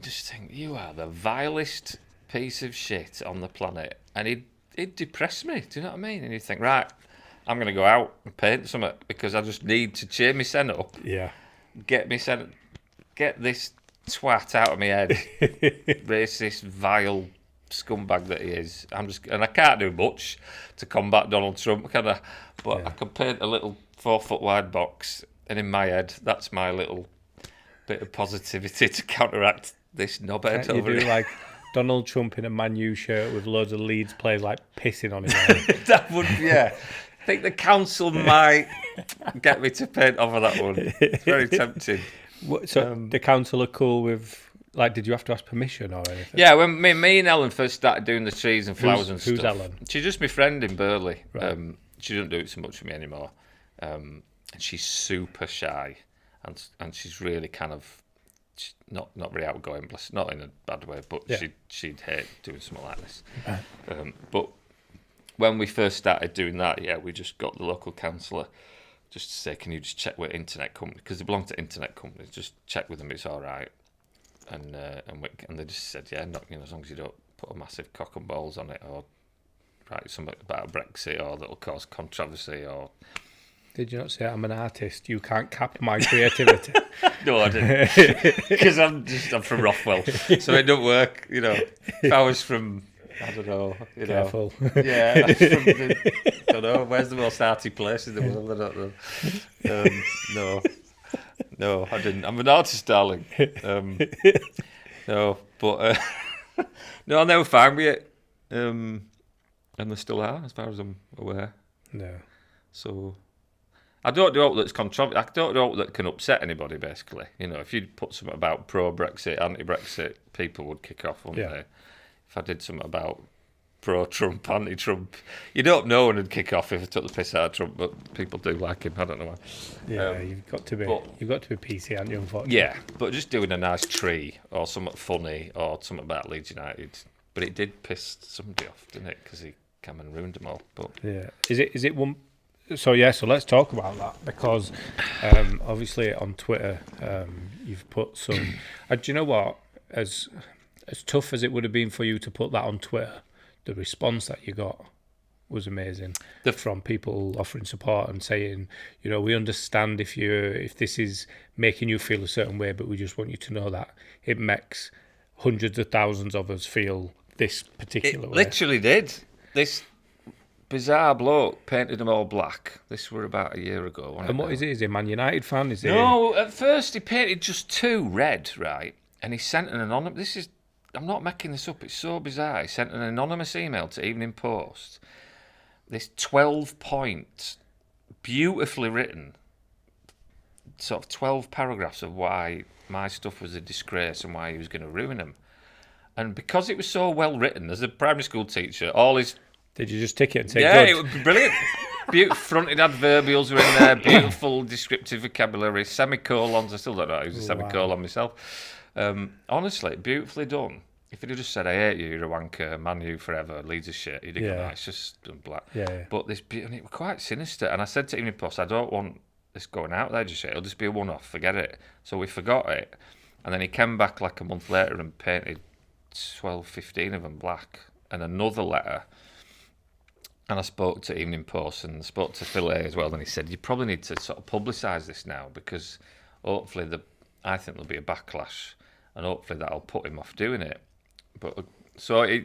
Just think, you are the vilest piece of shit on the planet, and he'd depress me. Do you know what I mean? And you'd think, right, I'm going to go out and paint something because I just need to cheer me son up. Yeah. Get this twat out of my head. Racist, vile scumbag that he is. And I can't do much to combat Donald Trump, can I? But Yeah. I can paint a little 4-foot wide box, and in my head, that's my little bit of positivity to counteract this knobhead You over do here. like Donald Trump in a Man U shirt with loads of Leeds players like pissing on him. Like. That would, yeah. I think the council might get me to paint over that one. It's very tempting. So the council are cool with, like, did you have to ask permission or anything? Yeah, when me and Ellen first started doing the trees and flowers and stuff. Who's Ellen? She's just my friend in Burley. Right. She doesn't do it so much for me anymore. And she's super shy, and she's really kind of not very outgoing, not in a bad way, but Yeah. she'd hate doing something like this. But when we first started doing that, yeah, we just got the local councillor just to say, can you just check with internet company, because they belong to internet companies, just check with them, it's all right. And they just said, yeah, not, as long as you don't put a massive cock and balls on it or write something about Brexit or that'll cause controversy or... Did you not say I'm an artist? You can't cap my creativity. No, I didn't. Because I'm from Rothwell, so it don't work. If I was from, I don't know, Careful. Yeah, I don't know. Where's the most arty place in the world? I don't know. No, I didn't. I'm an artist, darling. No, but no, I never found it. And they still are, as far as I'm aware. No. So I don't do that's controversial. I don't do that can upset anybody. Basically, if you put something about pro-Brexit, anti-Brexit, people would kick off, wouldn't they? If I did something about pro-Trump, anti-Trump, you don't know when it'd kick off if I took the piss out of Trump, but people do like him. I don't know why. Yeah, you've got to be PC, aren't you? Unfortunately. Yeah, but just doing a nice tree or something funny or something about Leeds United. But it did piss somebody off, didn't it? Because he came and ruined them all. But yeah, is it one? So let's talk about that because obviously on Twitter you've put some. Do you know what? As tough as it would have been for you to put that on Twitter, the response that you got was amazing from people offering support and saying, we understand if this is making you feel a certain way, but we just want you to know that it makes hundreds of thousands of us feel this particular way. Literally did. This bizarre bloke painted them all black. This were about a year ago. And what is it? Is he a Man United fan? Is he? No, at first he painted just 2 red, right? And he sent an anonymous... I'm not making this up, it's so bizarre. He sent an anonymous email to Evening Post. This 12-point, beautifully written, sort of 12 paragraphs of why my stuff was a disgrace and why he was going to ruin them. And because it was so well written, as a primary school teacher, all his... Did you just tick it and say yeah, good? it was brilliant. Fronted adverbials were in there, beautiful descriptive vocabulary, semicolons. I still don't know how to use a semicolon myself. Honestly, beautifully done. If he'd have just said, I hate you, you're a wanker, Man U forever, Leeds is shit, he'd have gone, it's just black. Yeah. But and it was quite sinister. And I said to Evening Post, I don't want this going out there just yet. It'll just be a one-off, forget it. So we forgot it. And then he came back like a month later and painted 12, 15 of them black. And another letter. And I spoke to Evening Post and spoke to Phil A as well. And he said, you probably need to sort of publicise this now because hopefully I think there'll be a backlash and hopefully that'll put him off doing it. But so, he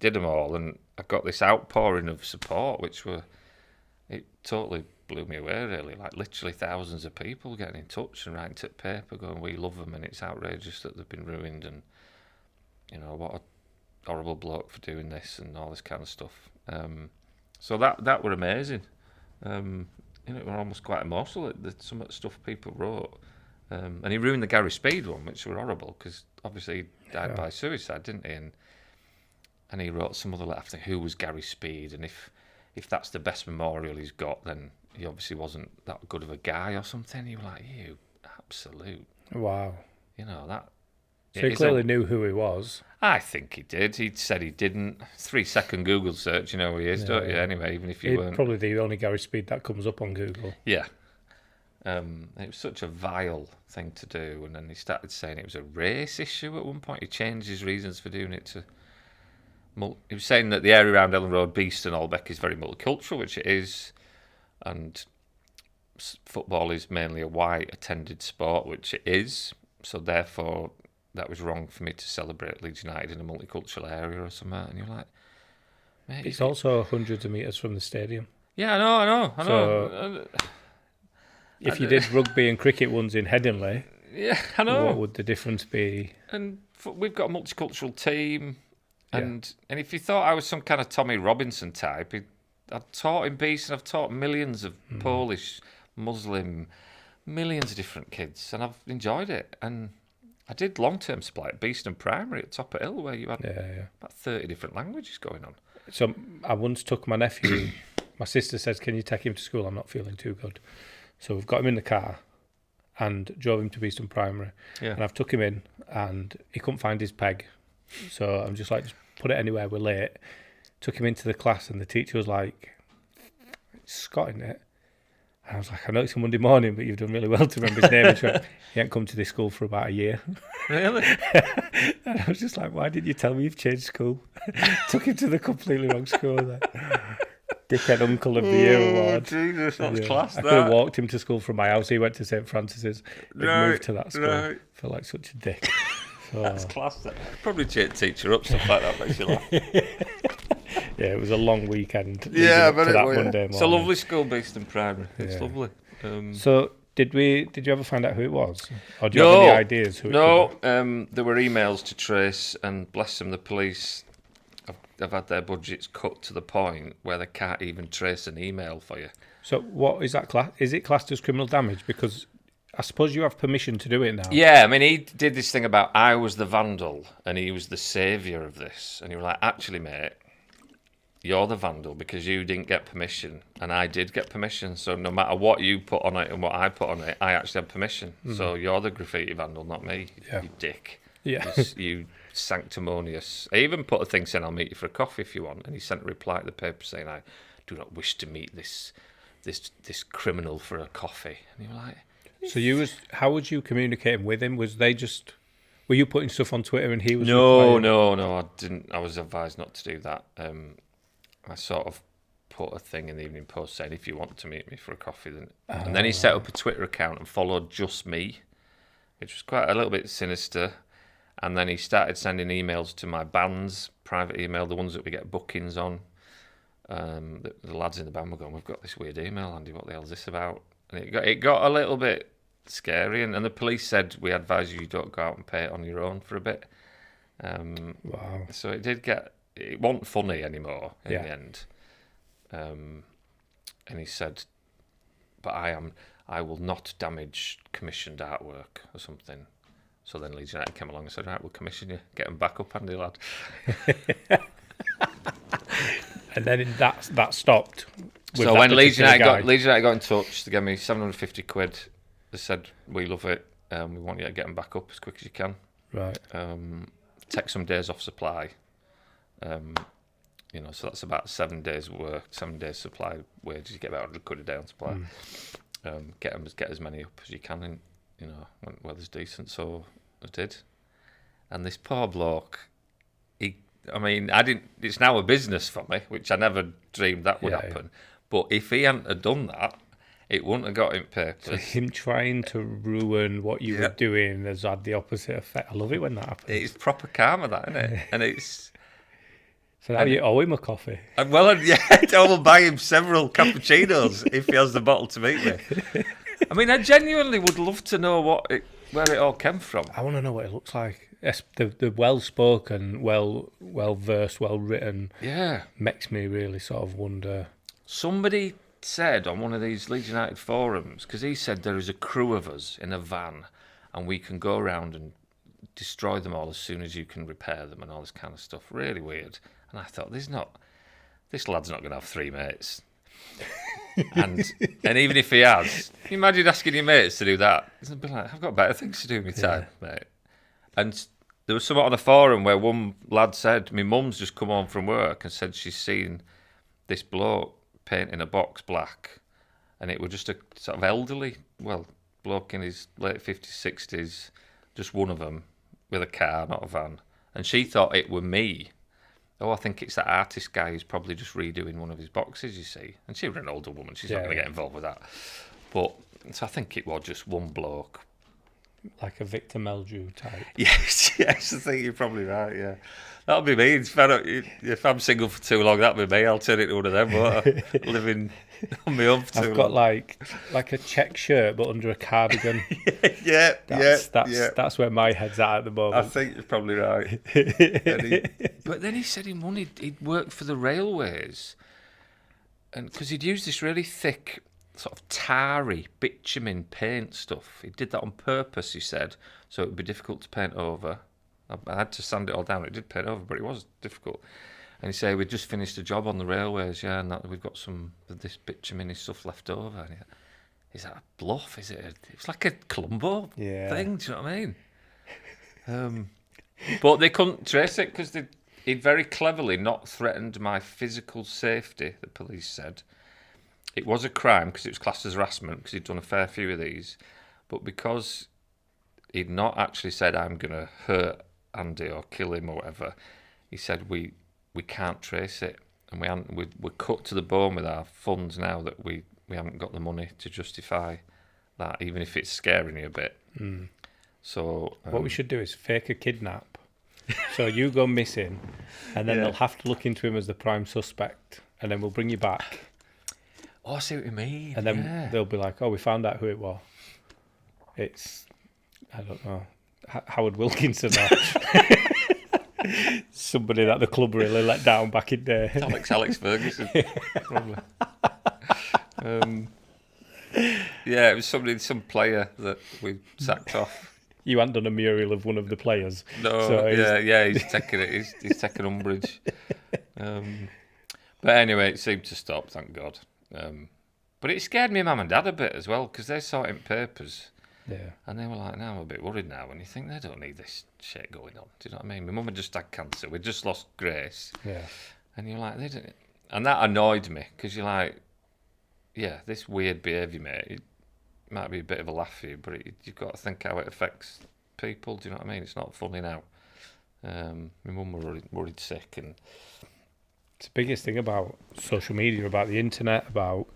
did them all. And I got this outpouring of support, which it totally blew me away, really. Like, literally thousands of people getting in touch and writing to the paper going, we love them and it's outrageous that they've been ruined and, what a horrible bloke for doing this and all this kind of stuff. So that were amazing. It were almost quite emotional, some of the stuff people wrote. And he ruined the Gary Speed one, which were horrible, because obviously he died by suicide, didn't he? And he wrote some other letter, I think, who was Gary Speed, and if that's the best memorial he's got, then he obviously wasn't that good of a guy or something. You were like, you absolute... Wow. That... So he clearly knew who he was. I think he did. He said he didn't. 3-second Google search, you know who he is, don't you? Anyway, even if you weren't... Probably the only Gary Speed that comes up on Google. Yeah. It was such a vile thing to do, and then he started saying it was a race issue at one point. He changed his reasons for doing it to... He was saying that the area around Ellen Road, Beeston, Albeck is very multicultural, which it is, and football is mainly a white-attended sport, which it is, so therefore that was wrong for me to celebrate Leeds United in a multicultural area or something, and you're like... Mate, it's also hundreds of metres from the stadium. Yeah, I know. So, if you did rugby and cricket ones in Headingley, yeah, I know. What would the difference be? And we've got a multicultural team, and if you thought I was some kind of Tommy Robinson type, I've taught in Beeston, I've taught millions of Polish, Muslim, millions of different kids, and I've enjoyed it. And I did long-term supply at Beeston Primary at Top of Hill, where you had about 30 different languages going on. So I once took my nephew, my sister says, can you take him to school? I'm not feeling too good. So we've got him in the car and drove him to Beeston Primary. Yeah. And I've took him in and he couldn't find his peg. So I'm just like, just put it anywhere, we're late. Took him into the class and the teacher was like, Scott in it. And I was like, I know it's a Monday morning, but you've done really well to remember his name. And she went, he ain't come to this school for about a year. Really? And I was just like, why didn't you tell me you've changed school? Took him to the completely wrong school. Dickhead Uncle of the Year award. Jesus, that's class. I could have walked him to school from my house. He went to St Francis's. He moved to that school. Right. Felt like such a dick. So, that's class. That. Probably cheer the teacher up, stuff like that makes you laugh. Yeah, it was a long weekend. Yeah, but to that Monday morning. It's a lovely school based in Primary. It's lovely. So did you ever find out who it was? Or do you have any ideas who it could be? There were emails to trace, and bless them, the police have had their budgets cut to the point where they can't even trace an email for you. So what is that class? Is it classed as criminal damage? Because I suppose you have permission to do it now. Yeah, I mean, he did this thing about I was the vandal and he was the saviour of this. And you were like, actually, mate, you're the vandal because you didn't get permission and I did get permission. So no matter what you put on it and what I put on it, I actually had permission. So you're the graffiti vandal, not me, you dick. Yeah. You sanctimonious. I even put a thing saying, I'll meet you for a coffee if you want. And he sent a reply to the paper saying, I do not wish to meet this criminal for a coffee. And you were like... So how was you communicating with him? Were you putting stuff on Twitter and he was... No, I didn't. I was advised not to do that. I sort of put a thing in the Evening Post saying, if you want to meet me for a coffee, then... And then he set up a Twitter account and followed just me, which was quite a little bit sinister. And then he started sending emails to my band's private email, the ones that we get bookings on. The lads in the band were going, we've got this weird email, Andy, what the hell is this about? And it got a little bit scary, and the police said, we advise you don't go out and pay it on your own for a bit. Wow. So it wasn't funny anymore in the end. And he said, but I will not damage commissioned artwork or something. So then Leeds United came along and said, right, we'll commission you. Get them back up, Andy, lad. And then that stopped. So when Leeds United got in touch, they gave me 750 quid. They said, we love it. We want you to get them back up as quick as you can. Right. Take some days off supply. So that's about 7 days work, 7 days supply wages. You get about 100 quid a day on supply. Get as many up as you can, and when weather's decent. So I did. And this poor bloke, it's now a business for me, which I never dreamed that would happen. Yeah. But if he hadn't have done that, it wouldn't have got him papers. So him trying to ruin what you were doing has had the opposite effect. I love it when that happens. It's proper karma, that, isn't it? And So now you owe him a coffee. And well, yeah, I will buy him several cappuccinos if he has the bottle to meet me. I mean, I genuinely would love to know where it all came from. I want to know what it looks like. The well-spoken, well-versed, well-written makes me really sort of wonder. Somebody said on one of these Leeds United forums, because he said there is a crew of us in a van and we can go around and destroy them all as soon as you can repair them and all this kind of stuff. Really weird. And I thought, this lad's not going to have 3 mates. and even if he has, can you imagine asking your mates to do that? It'd be like, I've got better things to do in my time, mate. And there was something on a forum where one lad said, my mum's just come home from work and said she's seen this bloke painting a box black, and it was just a sort of elderly, bloke in his late 50s, 60s, just one of them, with a car, not a van. And she thought it were me. Oh, I think it's that artist guy who's probably just redoing one of his boxes, you see. And she was an older woman, she's not going to get involved with that. But, so I think it was just one bloke. Like a Victor Meldrew type. Yes, I think you're probably right, yeah. That'll be me. If I'm single for too long, that'll be me. I'll turn into one of them, won't I? Living on my own for too long. I've got like a check shirt, but under a cardigan. That's where my head's at the moment. I think you're probably right. But then he said in one he'd worked for the railways, and because he'd used this really thick, sort of tarry bitumen paint stuff. He did that on purpose, he said, so it would be difficult to paint over. I had to sand it all down. It did paint over, but it was difficult. And he said, we'd just finished a job on the railways, and we've got some of this bitumen stuff left over. And is that a bluff? Is it? It's like a Columbo thing, do you know what I mean? But they couldn't trace it because he'd very cleverly not threatened my physical safety, the police said. It was a crime because it was classed as harassment because he'd done a fair few of these. But because he'd not actually said, I'm going to hurt Andy or kill him or whatever, he said, we can't trace it. And we're cut to the bone with our funds now that we haven't got the money to justify that, even if it's scaring you a bit. Mm. So what we should do is fake a kidnap. So you go missing, and then they'll have to look into him as the prime suspect, and then we'll bring you back. Oh, I see what you mean. And then they'll be like, oh, we found out who it was. It's, I don't know, Howard Wilkinson or somebody that the club really let down back in there. Alex Ferguson, probably. It was some player that we sacked off. You hadn't done a mural of one of the players. No, so he's taking it. He's taking umbrage. But anyway, it seemed to stop, thank God. But it scared me mum and dad a bit as well because they saw it in papers. Yeah. And they were like, now I'm a bit worried now. And you think they don't need this shit going on. Do you know what I mean? My mum had just had cancer. We just lost Grace. Yeah. And you're like, they don't. And that annoyed me because you're like, yeah, this weird behaviour, mate, it might be a bit of a laugh for you, but you've got to think how it affects people. Do you know what I mean? It's not funny now. My mum was worried sick. And it's the biggest thing about social media, about the internet, about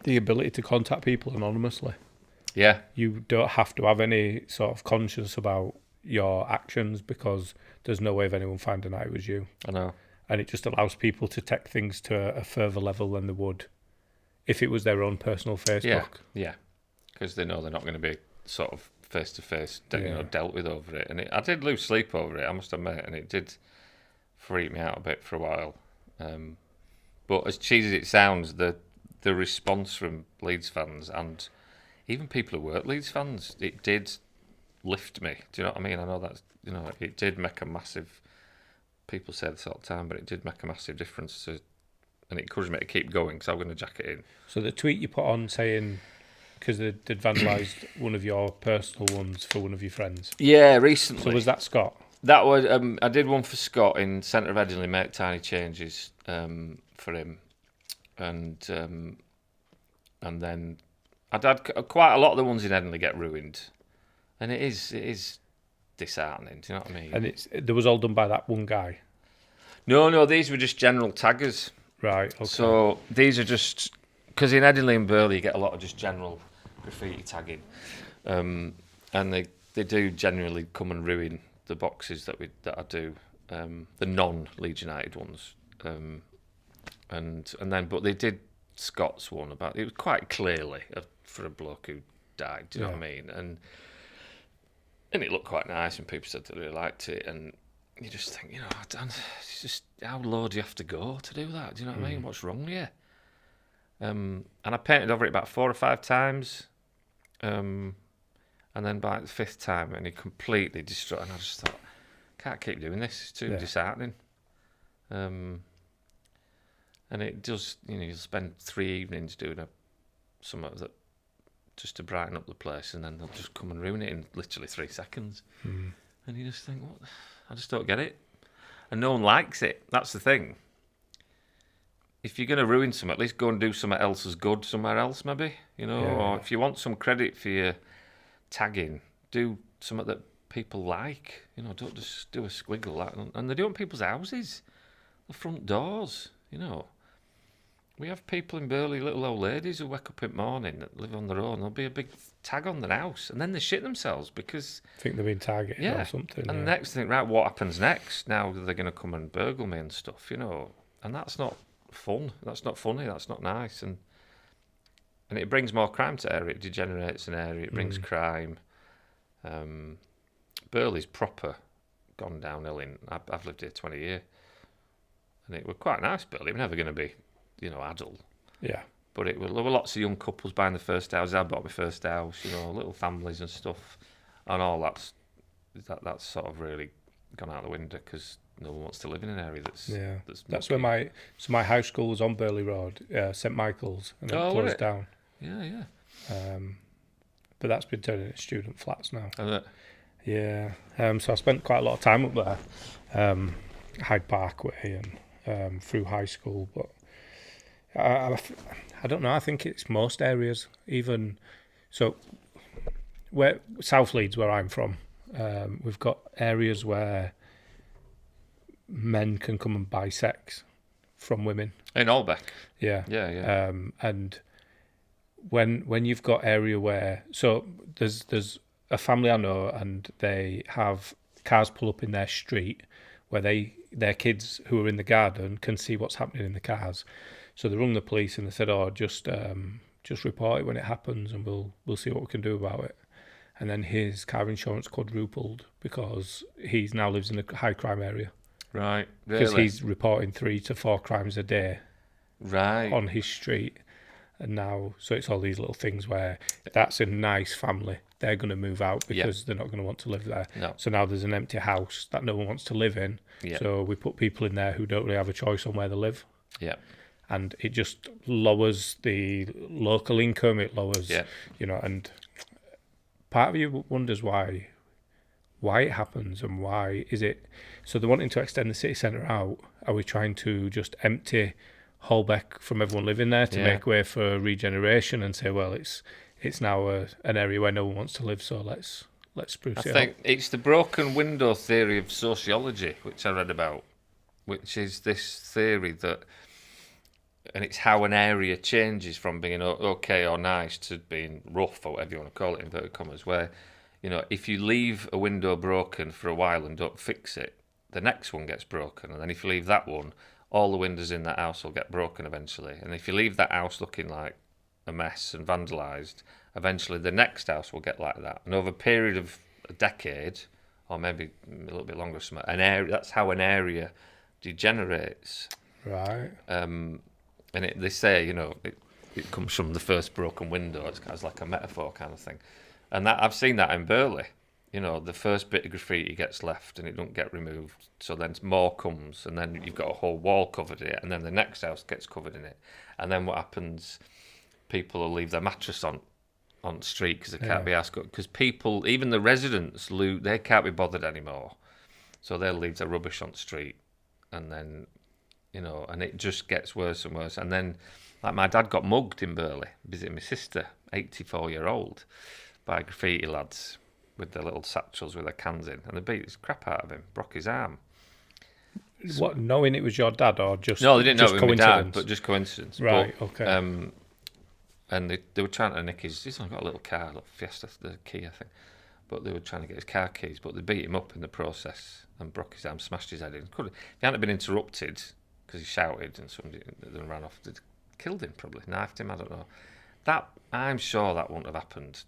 the ability to contact people anonymously. Yeah. You don't have to have any sort of conscience about your actions because there's no way of anyone finding out it was you. I know. And it just allows people to take things to a further level than they would if it was their own personal Facebook. Yeah. Because they know they're not going to be sort of face-to-face dealt with over it. And I did lose sleep over it, I must admit, and it did freak me out a bit for a while. But as cheesy as it sounds, the response from Leeds fans and even people who weren't Leeds fans, it did lift me. Do you know what I mean? I know that's, it did make a massive, people say this all the time, but it did make a massive difference and it encouraged me to keep going because I'm going to jack it in. So the tweet you put on saying, because they'd vandalised one of your personal ones for one of your friends. Yeah, recently. So was that Scott? That was, I did one for Scott in centre of Edinley, make tiny changes for him. And then I'd had quite a lot of the ones in Edinley get ruined. And it is disheartening, do you know what I mean? And there was all done by that one guy? No, these were just general taggers. Right, okay. So these are just, because in Edinley and Burley you get a lot of just general graffiti tagging. And they do generally come and ruin the boxes that I do. the non-Leeds United ones, and then but they did Scott's one about it was quite clearly for a bloke who died. Do you know what I mean? And it looked quite nice, and people said they really liked it, and you just think, it's just how low do you have to go to do that? Do you know what I mean? What's wrong with you? And I painted over it about 4 or 5 times, and then by the 5th time, and he completely destroyed. And I just thought, can't keep doing this. It's too disheartening. And it does. You'll spend 3 evenings doing something that just to brighten up the place, and then they'll just come and ruin it in literally 3 seconds. And you just think, what? I just don't get it. And no one likes it. That's the thing. If you're going to ruin something, at least go and do something else as good somewhere else, maybe. Or if you want some credit for your tagging, do something that people like. Don't just do a squiggle. And they do it on people's houses, the front doors. We have people in Burley, little old ladies who wake up in the morning that live on their own. There'll be a big tag on their house, and then they shit themselves because think they've been targeted or something. And the next thing, right? What happens next? Now they're going to come and burgle me and stuff, And that's not fun. That's not funny. That's not nice. And it brings more crime to area. It degenerates an area. It brings crime. Burley's proper gone downhill. I've lived here 20 years, and it was quite nice. Burley. It was never going to be, adult. Yeah. But there were lots of young couples buying the first house. I bought my first house. Little families and stuff, and all that's sort of really gone out the window because no one wants to live in an area that's where my high school was on Burley Road, St Michael's, and then closed down. Yeah. But that's been turned into student flats now. Is it? Yeah. So I spent quite a lot of time up there, Hyde Parkway and through high school. But I don't know. I think it's most areas. Even so, where South Leeds, where I'm from, we've got areas where men can come and buy sex from women. In Albeck. Yeah. Yeah. And when you've got area where there's a family I know, and they have cars pull up in their street where their kids who are in the garden can see what's happening in the cars. So they rung the police and they said, just report it when it happens, and we'll see what we can do about it. And then his car insurance quadrupled because he now lives in a high crime area. Right, really? Because he's reporting 3 to 4 crimes a day, right, on his street, and now so it's all these little things where that's a nice family. They're going to move out because they're not going to want to live there. No. So now there's an empty house that no one wants to live in. Yeah. So we put people in there who don't really have a choice on where they live. Yeah. And it just lowers the local income. It lowers, and part of you wonders why it happens and why is it. So they're wanting to extend the city centre out. Are we trying to just empty Holbeck from everyone living there to make way for regeneration and say, well, it's now an area where no one wants to live, so let's spruce it up? I think it's the broken window theory of sociology, which I read about, which is this theory that, and it's how an area changes from being okay or nice to being rough, or whatever you want to call it, inverted commas, where, if you leave a window broken for a while and don't fix it, the next one gets broken. And then if you leave that one, all the windows in that house will get broken eventually. And if you leave that house looking like a mess and vandalised, eventually the next house will get like that. And over a period of a decade, or maybe a little bit longer, that's how an area degenerates. Right. And they say, it comes from the first broken window. It's kind of like a metaphor kind of thing. And I've seen that in Burley. The first bit of graffiti gets left and it don't get removed. So then more comes, and then you've got a whole wall covered in it, and then the next house gets covered in it. And then what happens, people will leave their mattress on the street because they can't be asked. Because people, even the residents, they can't be bothered anymore. So they'll leave their rubbish on the street. And then, and it just gets worse and worse. And then, like, my dad got mugged in Burley, visiting my sister, 84-year-old, by graffiti lads with their little satchels with their cans in, and they beat the crap out of him, broke his arm. What, knowing it was your dad, or just no, they didn't know it was my coincidence? dad, but just coincidence. Right, but, okay. And they were trying to nick he's only got a little car, a little Fiesta, the Kia thing. but they were trying to get his car keys, but they beat him up in the process and broke his arm, smashed his head in. If he hadn't been interrupted because he shouted and somebody then ran off, they'd killed him probably, knifed him, I don't know. That, I'm sure that wouldn't have happened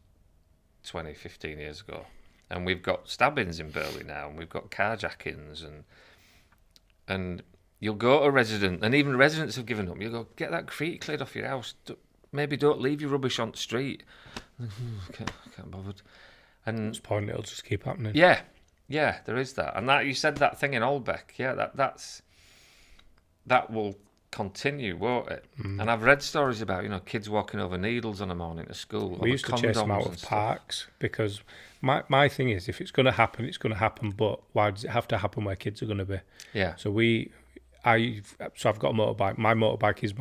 20, 15 years ago. And we've got stabbings in Burley now, and we've got carjackings, and you'll go to a resident, and even residents have given up. You'll go, get that graffiti cleared off your house. Maybe don't leave your rubbish on the street. Can't bothered. And It's point, it'll just keep happening. yeah, there is that. And that you said that thing in Oldbeck. Yeah, that will continue, won't it? And I've read stories about, kids walking over needles on a morning to school. We used to chase them out of parks because my thing is, if it's going to happen, it's going to happen. But why does it have to happen where kids are going to be? Yeah. So I've got a motorbike. My motorbike is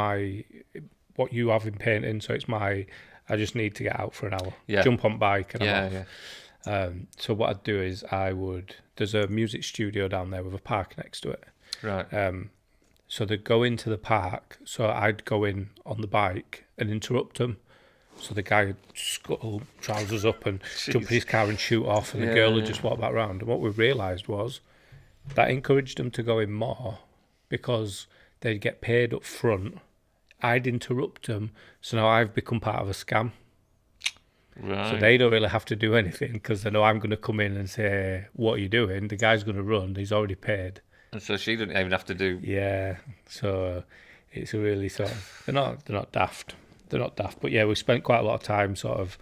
what you have in painting. So I just need to get out for an hour. Yeah. Jump on bike and I'm off. Yeah. So what I'd do is there's a music studio down there with a park next to it. Right. So they'd go into the park. So I'd go in on the bike and interrupt them. So the guy would scuttle, trousers up and jump in his car and shoot off, and the girl would just walk back round. And what we realised was that encouraged them to go in more because they'd get paid up front. I'd interrupt them, so now I've become part of a scam. Right. So they don't really have to do anything because they know I'm going to come in and say, what are you doing? The guy's going to run, he's already paid. And so she didn't even have to do... Yeah, so it's a really sort of... They're not daft. They're not daft. But yeah, we spent quite a lot of time sort of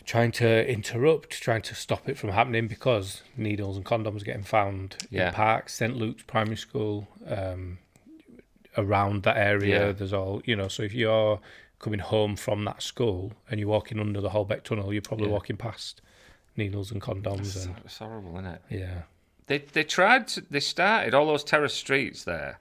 trying to interrupt, trying to stop it from happening because needles and condoms getting found in parks, St. Luke's Primary School, around that area. Yeah. There's all, so if you're coming home from that school and you're walking under the Holbeck Tunnel, you're probably walking past needles and condoms. It's horrible, isn't it? Yeah. They started all those terrace streets there.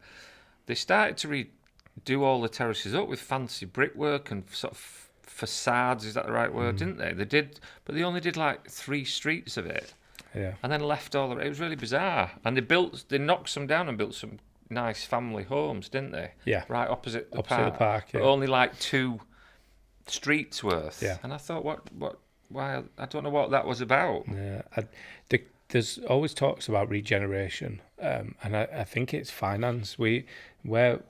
They started to redo all the terraces up with fancy brickwork and sort of facades. Is that the right word? Didn't they? They did, but they only did like 3 streets of it. Yeah. And then left all of it. It was really bizarre. And they knocked some down and built some nice family homes, didn't they? Yeah. Right opposite the Opposite the park, yeah. But only like 2 streets worth. Yeah. And I thought, why? I don't know what that was about. Yeah, there's always talks about regeneration, and I think it's finance. Where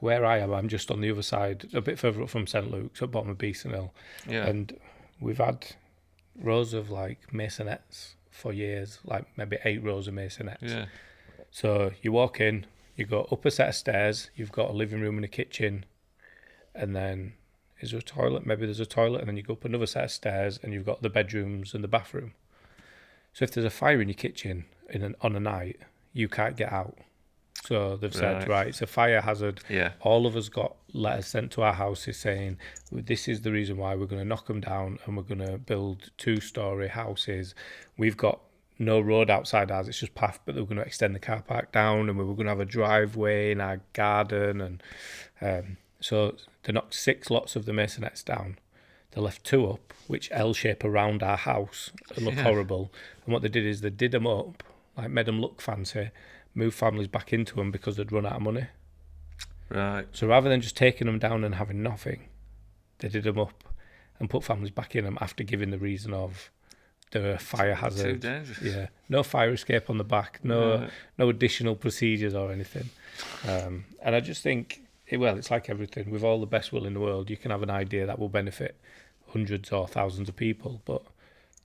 I am, I'm just on the other side, a bit further up from St. Luke's, at bottom of Beeson Hill, and we've had rows of like masonettes for years, like maybe 8 rows of masonettes. Yeah. So you walk in, you go up a set of stairs, you've got a living room and a kitchen, and then is there a toilet? Maybe there's a toilet, and then you go up another set of stairs, and you've got the bedrooms and the bathroom. So if there's a fire in your kitchen on a night, you can't get out. So they've said, right, it's a fire hazard. Yeah. All of us got letters sent to our houses saying, this is the reason why we're going to knock them down and we're going to build 2-storey houses. We've got no road outside ours, it's just path, but they were going to extend the car park down and we were going to have a driveway in our garden. And so they knocked 6 lots of the masonettes down. They left 2 up, which L-shape around our house and look horrible. And what they did is they did them up, like made them look fancy, moved families back into them because they'd run out of money. Right. So rather than just taking them down and having nothing, they did them up and put families back in them after giving the reason of the fire hazard. Too dangerous. Yeah, no fire escape on the back, no additional procedures or anything. And I just think, it's like everything. With all the best will in the world, you can have an idea that will benefit hundreds or thousands of people, but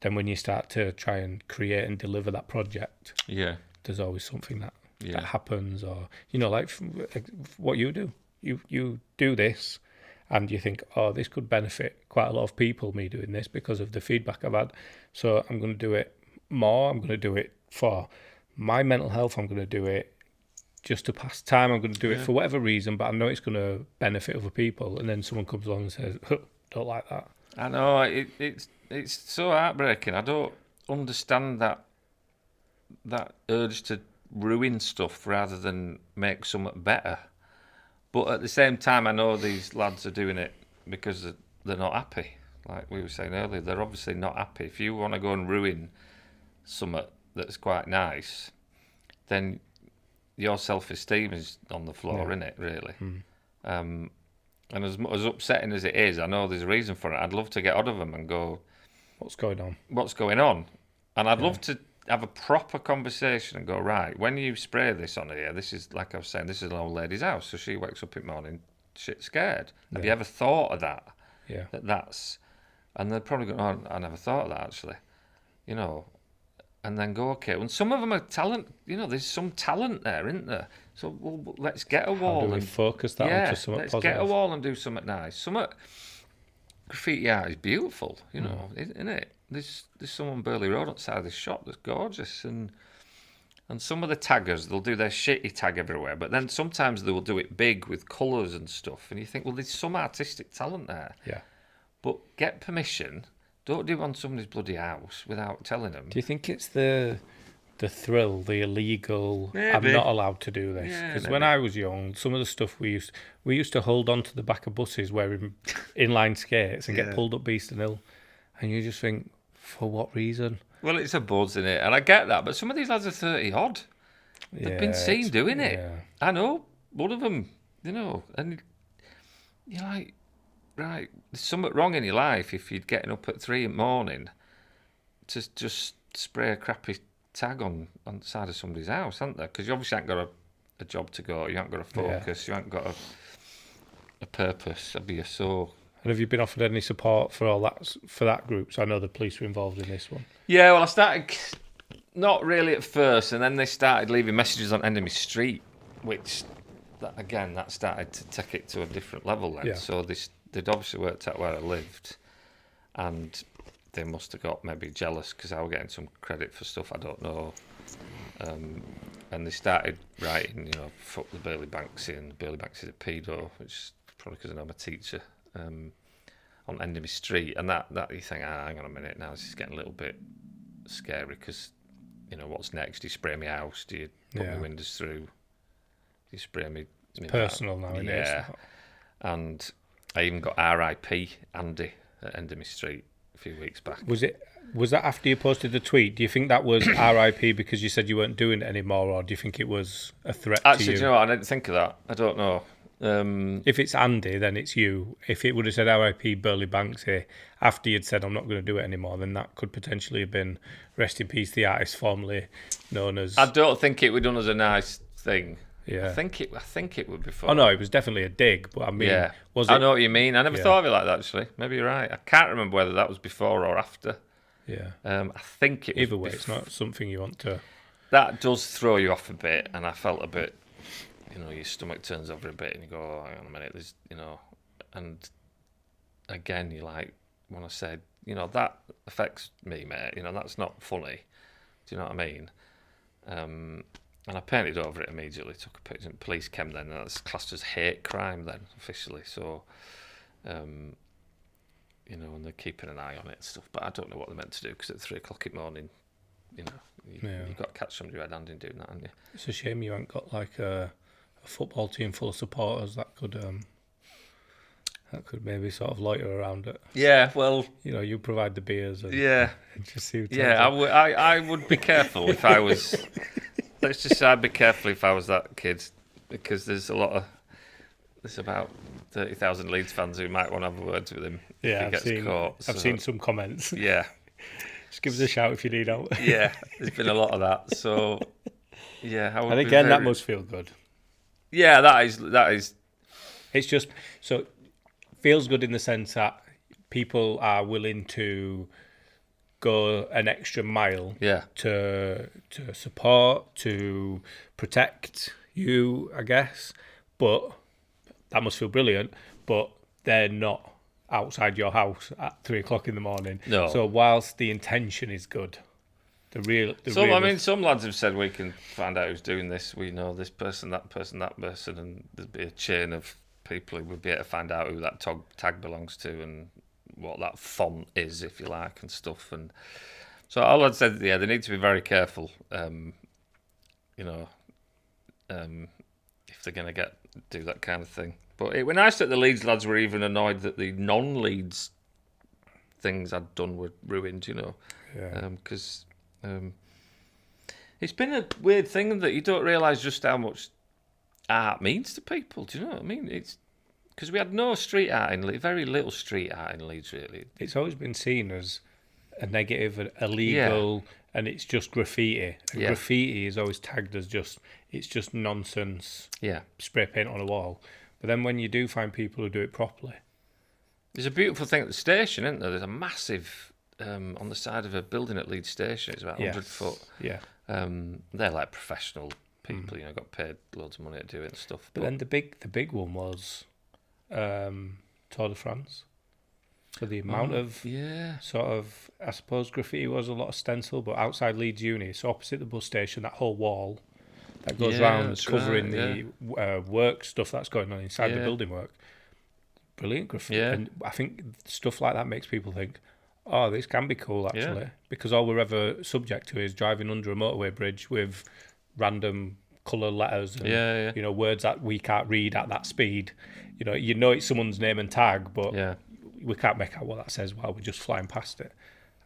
then when you start to try and create and deliver that project, there's always something that happens, or like what you do. You do this, and you think, oh, this could benefit quite a lot of people, me doing this, because of the feedback I've had. So I'm going to do it more. I'm going to do it for my mental health. I'm going to do it just to pass time. I'm going to do it for whatever reason, but I know it's going to benefit other people. And then someone comes along and says, don't like that. I know, it's so heartbreaking. I don't understand that urge to ruin stuff rather than make something better. But at the same time, I know these lads are doing it because they're not happy. Like we were saying earlier, they're obviously not happy. If you want to go and ruin something that's quite nice, then your self-esteem is on the floor, innit, really? And as upsetting as it is, I know there's a reason for it. I'd love to get out of them and go, What's going on? What's going on? And I'd love to have a proper conversation and go, right, when you spray this on here, this is, like I was saying, this is an old lady's house. So she wakes up in the morning, shit scared. Have you ever thought of that? Yeah. That's... And they're probably going, oh, I never thought of that, actually. You know, and then go, okay. And some of them are talent. You know, there's some talent there, isn't there? So well, let's get a wall. How do we and focus that onto something let's positive? get a wall and do something nice. Some graffiti art is beautiful, you know, isn't it? There's some on Burley Road outside this shop that's gorgeous, and some of the taggers, they'll do their shitty tag everywhere, but then sometimes they will do it big with colours and stuff, and you think, well, there's some artistic talent there. Yeah. But get permission. Don't do it on somebody's bloody house without telling them. Do you think it's the thrill, the illegal? Maybe. I'm not allowed to do this Yeah, because when I was young, some of the stuff we used to hold on to the back of buses wearing inline skates and get pulled up Beeston Hill, and you just think, for what reason? Well, it's a buzz in it, and I get that, but some of these lads are 30 odd. They've been seen doing it. Yeah. I know one of them, you know, and you're like, right, there's something wrong in your life if you're getting up at 3 in the morning to just spray a crappy tag on the side of somebody's house, haven't there? Because you obviously haven't got a job to go, you haven't got a focus, you haven't got a purpose. That'd be so. And have you been offered any support for all that for that group? So I know the police were involved in this one. Yeah, well, I started not really at first, and then they started leaving messages on Enemy Street, which that started to take it to a different level then. Yeah. So they'd obviously worked out where I lived, and they must have got maybe jealous because I was getting some credit for stuff I don't know. And they started writing, you know, fuck the Burley Banksy, and Burley Banksy's a pedo, which is probably because I know I'm a teacher, on Enemy Street. And that you think, hang on a minute, now this is getting a little bit scary because, you know, what's next? Do you spray my house? Do you put my windows through? Do you spray me? It's personal now, isn't it? Yeah. And I even got R.I.P. Andy at Enemy Street a few weeks back. Was that after you posted the tweet? Do you think that was RIP because you said you weren't doing it anymore, or do you think it was a threat Actually, to you? do you know what? I didn't think of that. I don't know. If it's Andy, then it's you. If it would have said RIP Burley Banksy after you'd said I'm not going to do it anymore, then that could potentially have been rest in peace the artist formerly known as. I don't think it would done as a nice thing. Yeah. I think it would be fun. Oh no, it was definitely a dig, but I mean, was it? I know what you mean. I never thought of it like that. Actually, maybe you're right. I can't remember whether that was before or after. Yeah. I think it was. Either way, it's not something you want to. That does throw you off a bit, and I felt a bit. You know, your stomach turns over a bit, and you go, oh, hang on a minute. There's, you know, and again, you like when I said, you know, that affects me, mate. You know, that's not funny. Do you know what I mean? And I painted over it immediately, took a picture, and police came then, and that's classed as hate crime then, officially. So, you know, and they're keeping an eye on it and stuff. But I don't know what they're meant to do, because at 3 o'clock in the morning, you know, you've got to catch somebody red-handed doing that, haven't you? It's a shame you haven't got like a football team full of supporters that could maybe sort of loiter around it. Yeah, well, you know, you provide the beers and just see. I would be careful if I was. Let's just say I'd be careful if I was that kid, because there's about 30,000 Leeds fans who might want to have words with him if he gets caught. I've seen some comments. Yeah. Just give us a shout if you need help. Yeah, there's been a lot of that. So, yeah. And again, that must feel good. Yeah, that is. It's just, so feels good in the sense that people are willing to go an extra mile to support, to protect you, I guess. But that must feel brilliant. But they're not outside your house at 3 o'clock in the morning. No. So whilst the intention is good, some lads have said we can find out who's doing this. We know this person, that person, and there'd be a chain of people who would be able to find out who that tag belongs to and what that font is, if you like, and stuff. And so all I'd said, they need to be very careful, you know, if they're going to do that kind of thing. But it was nice that the Leeds lads were even annoyed that the non-Leeds things I'd done were ruined, you know. Yeah. Because it's been a weird thing that you don't realise just how much art means to people. Do you know what I mean? It's because we had no street art in Leeds, very little street art in Leeds, really. It's always been seen as a negative, an illegal, and it's just graffiti. And graffiti is always tagged as it's just nonsense. Yeah. Spray paint on a wall. But then when you do find people who do it properly, there's a beautiful thing at the station, isn't there? There's a massive on the side of a building at Leeds Station. It's about 100 foot. Yeah. They're like professional people, got paid loads of money to do it and stuff. But then the big one was Tour de France. So the amount of sort of, I suppose graffiti was a lot of stencil, but outside Leeds Uni, so opposite the bus station, that whole wall that goes round covering the work stuff that's going on inside the building work. Brilliant graffiti. Yeah. And I think stuff like that makes people think, oh, this can be cool, actually. Because all we're ever subject to is driving under a motorway bridge with random colour letters and, words that we can't read at that speed. You know it's someone's name and tag, but we can't make out what that says while we're just flying past it.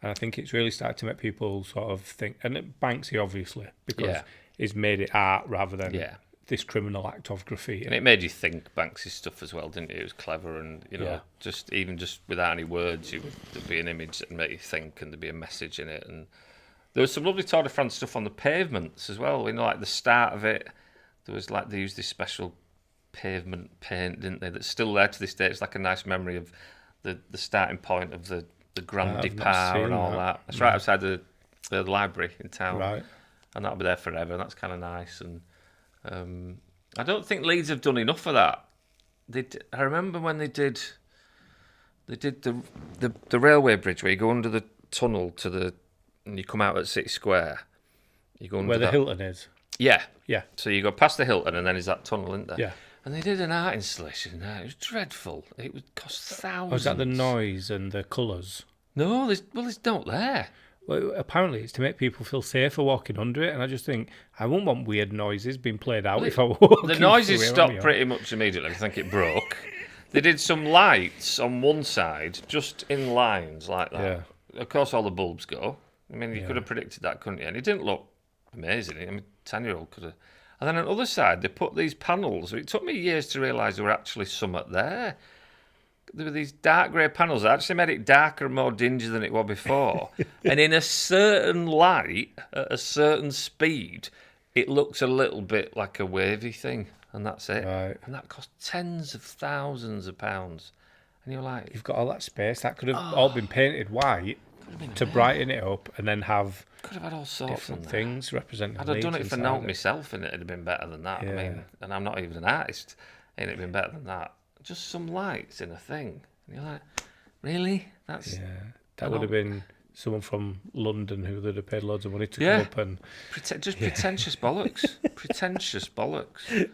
And I think it's really started to make people sort of think, and Banksy, obviously, because he's made it art rather than this criminal act of graffiti. And it made you think Banksy's stuff as well, didn't it? It was clever, and just without any words, there'd be an image that made you think, and there'd be a message in it. And there was some lovely Tour de France stuff on the pavements as well. Like the start of it, there was they used this special pavement paint, didn't they? That's still there to this day. It's like a nice memory of the starting point of the Grand Depart and all that. It's right outside the library in town, right? And that'll be there forever. And that's kind of nice. And I don't think Leeds have done enough of that. I remember when they did the railway bridge where you go under the tunnel and you come out at City Square. You go under where the Hilton is. Yeah. Yeah. So you go past the Hilton and then there's that tunnel, isn't there? Yeah. And they did an art installation there. It was dreadful. It would cost thousands. Oh, is that the noise and the colours? No, there's not there. Well, apparently it's to make people feel safer walking under it, and I just think I wouldn't want weird noises being played out if I walk. The noises stopped pretty much immediately. I think it broke. They did some lights on one side, just in lines like that. Yeah. Of course, all the bulbs go. I mean, you could have predicted that, couldn't you? And it didn't look amazing. I mean, 10-year-old could have. And then on the other side, they put these panels. It took me years to realise there were actually some up there. There were these dark grey panels that actually made it darker and more dingy than it was before. And in a certain light, at a certain speed, it looks a little bit like a wavy thing. And that's it. Right. And that cost tens of thousands of pounds. And you're like... You've got all that space. That could have all been painted white to brighten it up and then have... Could have had all sorts different things representing. I'd have done it for note myself, and it'd have been better than that. Yeah. I mean, and I'm not even an artist, and it'd been better than that. Just some lights in a thing, and you're like, really? That's that would have been someone from London who would have paid loads of money to come up and pretentious bollocks, pretentious bollocks,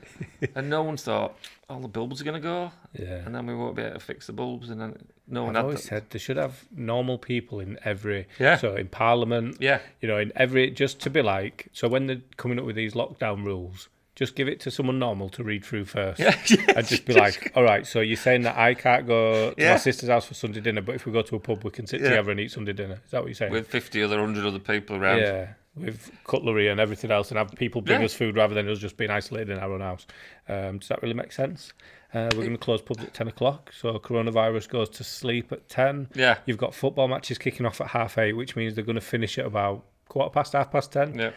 and no one thought all the bulbs are going to go, and then we won't be able to fix the bulbs, and then no one. I've always said they should have normal people in every, Yeah. so in Parliament, Yeah. you know, in every, just to be like, so when they're coming up with these lockdown rules, just give it to someone normal to read through first, and just be like, all right, so you're saying that I can't go to my sister's house for Sunday dinner, but if we go to a pub, we can sit together and eat Sunday dinner. Is that what you're saying? With 100 other people around. Yeah, with cutlery and everything else, and have people bring us food rather than us just being isolated in our own house. Does that really make sense? We're going to close pubs at 10 o'clock, so coronavirus goes to sleep at 10. Yeah. You've got football matches kicking off at 8:30, which means they're going to finish at about 10:15. Yeah.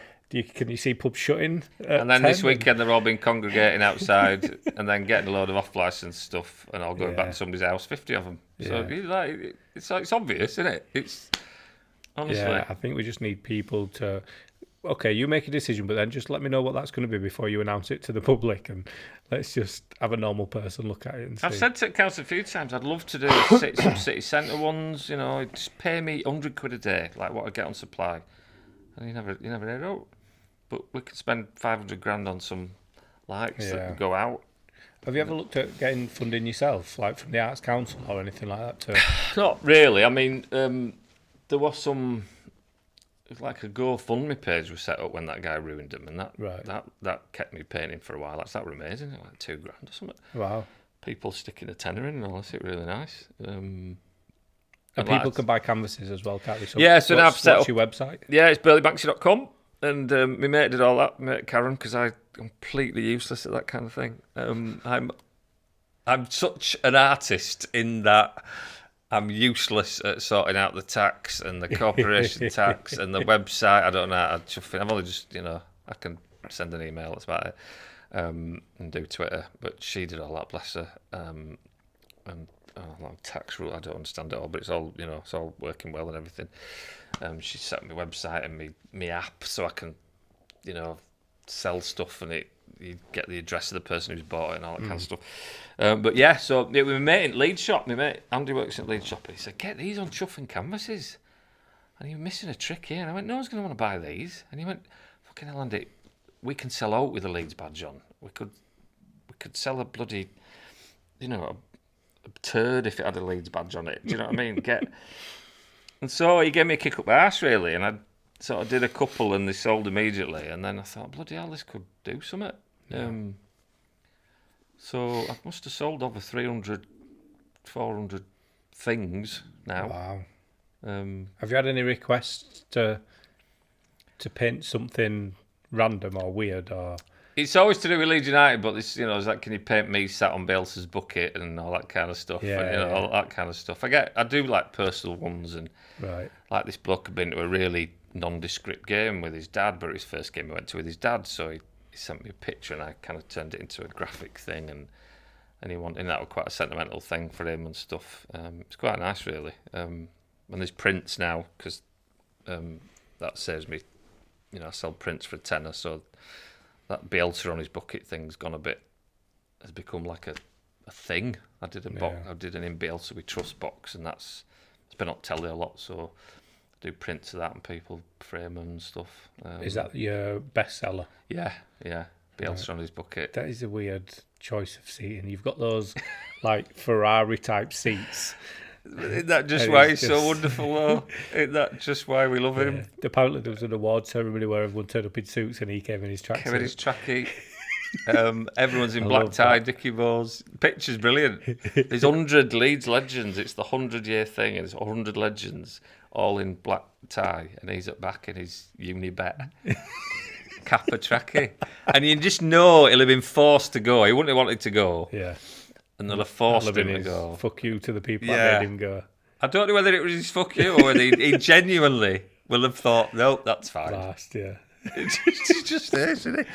Can you see pubs shutting? And then this weekend they've all been congregating outside and then getting a load of off-licence stuff and all going back to somebody's house, 50 of them. So it's obvious, isn't it? It's honestly. Yeah, I think we just need people to... Okay, you make a decision, but then just let me know what that's going to be before you announce it to the public, and let's just have a normal person look at it and see. I've said to the council a few times, I'd love to do some city centre ones, you know, just pay me £100 a day, like what I get on supply. And you never hear, oh, but we could spend 500 grand on some lights that go out. Have you ever looked at getting funding yourself, like from the Arts Council or anything like that? Too? Not really. I mean, there was some... Like a GoFundMe page was set up when that guy ruined them, and that kept me painting for a while. That were amazing, like £2,000 or something. Wow! People sticking a tenner in and all this, it really nice. And people can buy canvases as well, can't they? So now I've set up your website. Yeah, it's burleybanksy.com, and my mate did all that. My mate Karen, because I'm completely useless at that kind of thing. I'm such an artist in that. I'm useless at sorting out the tax and the corporation tax and the website. I don't know how to chuff it. I've only just, I can send an email, that's about it, and do Twitter. But she did all that, bless her. And tax rule, I don't understand it all, but it's all, it's all working well and everything. She set up my website and me app so I can, sell stuff and you get the address of the person who's bought it and all that kind of stuff. But yeah, so it was my mate in Leeds shop. My mate Andy works in Leeds shop, and he said, "Get these on chuffing canvases." And he was missing a trick here. And I went, "No one's going to want to buy these." And he went, "Fucking hell, Andy, we can sell out with a Leeds badge on. We could sell a bloody, a turd if it had a Leeds badge on it. Do you know what I mean? And so he gave me a kick up the arse, really, and I sort of did a couple and they sold immediately. And then I thought, bloody hell, this could do something. Yeah. So I must have sold over 300, 400 things now. Wow. Have you had any requests to paint something random or weird or? It's always to do with Leeds United, but this, it's like, can you paint me sat on Bielsa's bucket and all that kind of stuff? Yeah, and, all that kind of stuff. I do like personal ones, and like this bloke had been to a really nondescript game with his dad, but his first game he went to with his dad, so he sent me a picture and I kind of turned it into a graphic thing, and that was quite a sentimental thing for him and stuff. It's quite nice, really. And there's prints now, because that saves me, I sell prints for a tenner, so that Bielsa on his bucket thing's has become like a thing. I did I did an in Bielsa we trust box, and it's been on telly a lot, so I do prints of that and people frame them and stuff. Is that your bestseller? Yeah. Bielsa on his bucket. That is a weird choice of seating. You've got those like Ferrari type seats. Isn't that just why he's so wonderful, though? Isn't that just why we love him? Apparently there was an award ceremony where everyone turned up in suits and he came in his tracksuit. Everyone's in black tie, Dickie Bows. Picture's brilliant. There's 100 Leeds legends. It's the 100-year thing, and there's 100 legends all in black tie, and he's at back in his Unibet Kappa trackie. And you just know he'll have been forced to go. He wouldn't have wanted to go. Yeah. And they'll have forced him to go. Fuck you to the people that made him go. I don't know whether it was his fuck you or whether he genuinely will have thought, nope, that's fine. Last, yeah. It's just there, isn't it?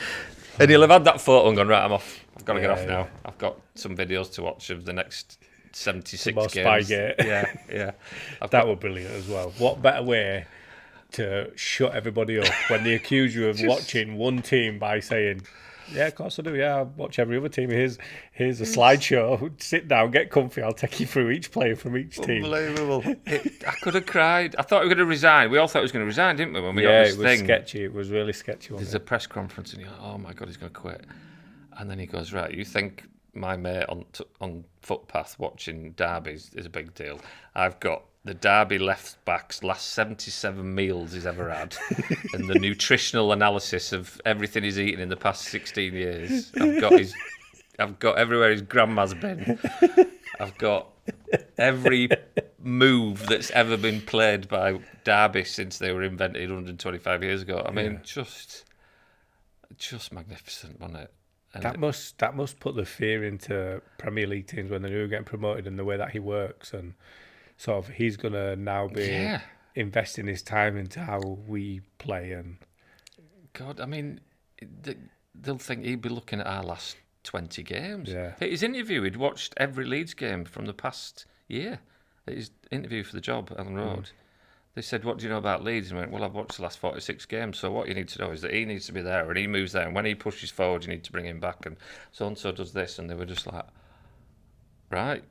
And he'll have had that photo and gone, right, I'm off. I've got to get off now. I've got some videos to watch of the next 76 games. Spygate. Yeah. That was brilliant as well. What better way to shut everybody up when they accuse you of watching one team by saying, yeah, of course I do. Yeah, I watch every other team. Here's a slideshow. Sit down, get comfy. I'll take you through each player from each team. Unbelievable. I could have cried. I thought we were going to resign. We all thought he was going to resign, didn't we? When we got this thing. Yeah, it was sketchy. It was really sketchy. There's a press conference, and you're like, oh my God, he's going to quit. And then he goes, right, you think my mate on footpath watching derbies is a big deal? I've got the Derby left back's last 77 meals he's ever had, and the nutritional analysis of everything he's eaten in the past 16 years. I've got everywhere his grandma's been. I've got every move that's ever been played by Derby since they were invented 125 years ago. I mean, just magnificent, wasn't it? And that must put the fear into Premier League teams when they're getting promoted, and the way that he works, and sort of he's going to now be investing his time into how we play. And God, I mean, they'll think he'd be looking at our last 20 games. Yeah. His interview, he'd watched every Leeds game from the past year. His interview for the job, Ellen Road. They said, what do you know about Leeds? And he went, well, I've watched the last 46 games, so what you need to know is that he needs to be there, and he moves there, and when he pushes forward, you need to bring him back, and so-and-so does this. And they were just like, right.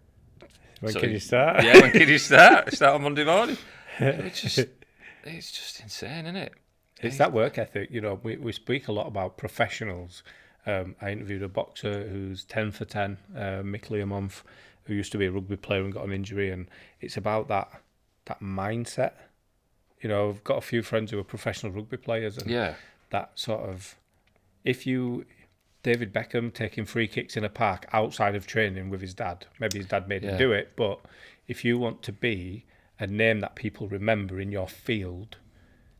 When can you start? Yeah, when can you start? Start on Monday morning. It's just insane, isn't it? It's that work ethic. We speak a lot about professionals. I interviewed a boxer who's 10 for 10, Mick Learmonth, who used to be a rugby player and got an injury, and it's about that mindset. I've got a few friends who are professional rugby players, and that sort of, David Beckham taking free kicks in a park outside of training with his dad. Maybe his dad made him do it, but if you want to be a name that people remember in your field,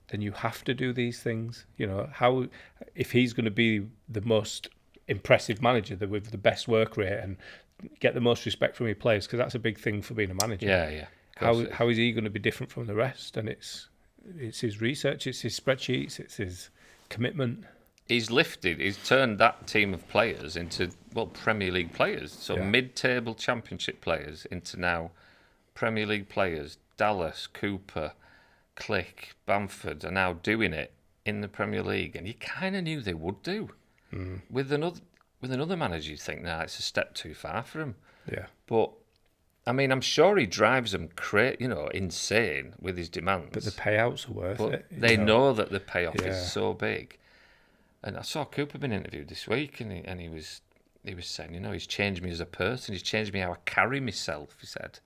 then you have to do these things. If he's going to be the most impressive manager with the best work rate and get the most respect from your players, because that's a big thing for being a manager. Yeah. How is he going to be different from the rest? And it's his research, it's his spreadsheets, it's his commitment. He's turned that team of players into, Premier League players. So mid-table Championship players into now Premier League players. Dallas, Cooper, Click, Bamford are now doing it in the Premier League, and you kind of knew they would do. With another manager, you'd think, it's a step too far for him. Yeah. But I mean, I'm sure he drives them insane with his demands. But the payouts are worth it. They know that the payoff is so big. And I saw Cooper being interviewed this week, and he was saying, he's changed me as a person. He's changed me how I carry myself. He said,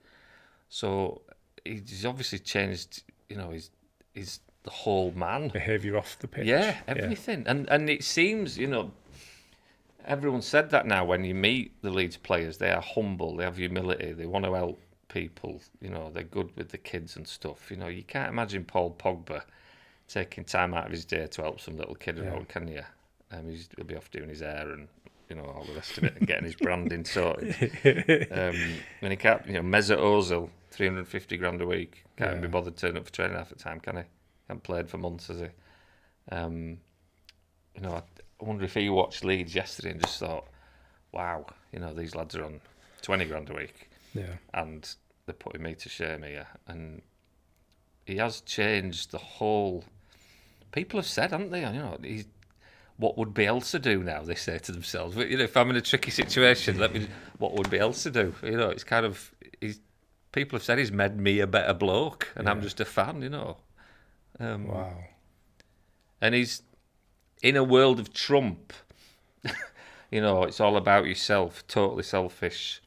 so he's obviously changed. He's the whole man. Behaviour off the pitch. Yeah, everything. Yeah. And it seems, everyone said that now when you meet the Leeds players, they are humble, they have humility, they want to help people, they're good with the kids and stuff. You can't imagine Paul Pogba taking time out of his day to help some little kid around, can you? He'll be off doing his hair and, all the rest of it and getting his branding sorted. When he can't, Mesut Ozil, 350 grand a week, can't even be bothered turning up for training half the time, can he? Hasn't played for months, has he? I wonder if he watched Leeds yesterday and just thought, wow, these lads are on 20 grand a week. Yeah. And they're putting me to shame here. And he has changed the whole... People have said, haven't they? What would Bielsa do now, they say to themselves. If I'm in a tricky situation, what would Bielsa do? It's kind of... People have said he's made me a better bloke, and I'm just a fan, Wow. And he's... In a world of Trump, it's all about yourself, totally selfish,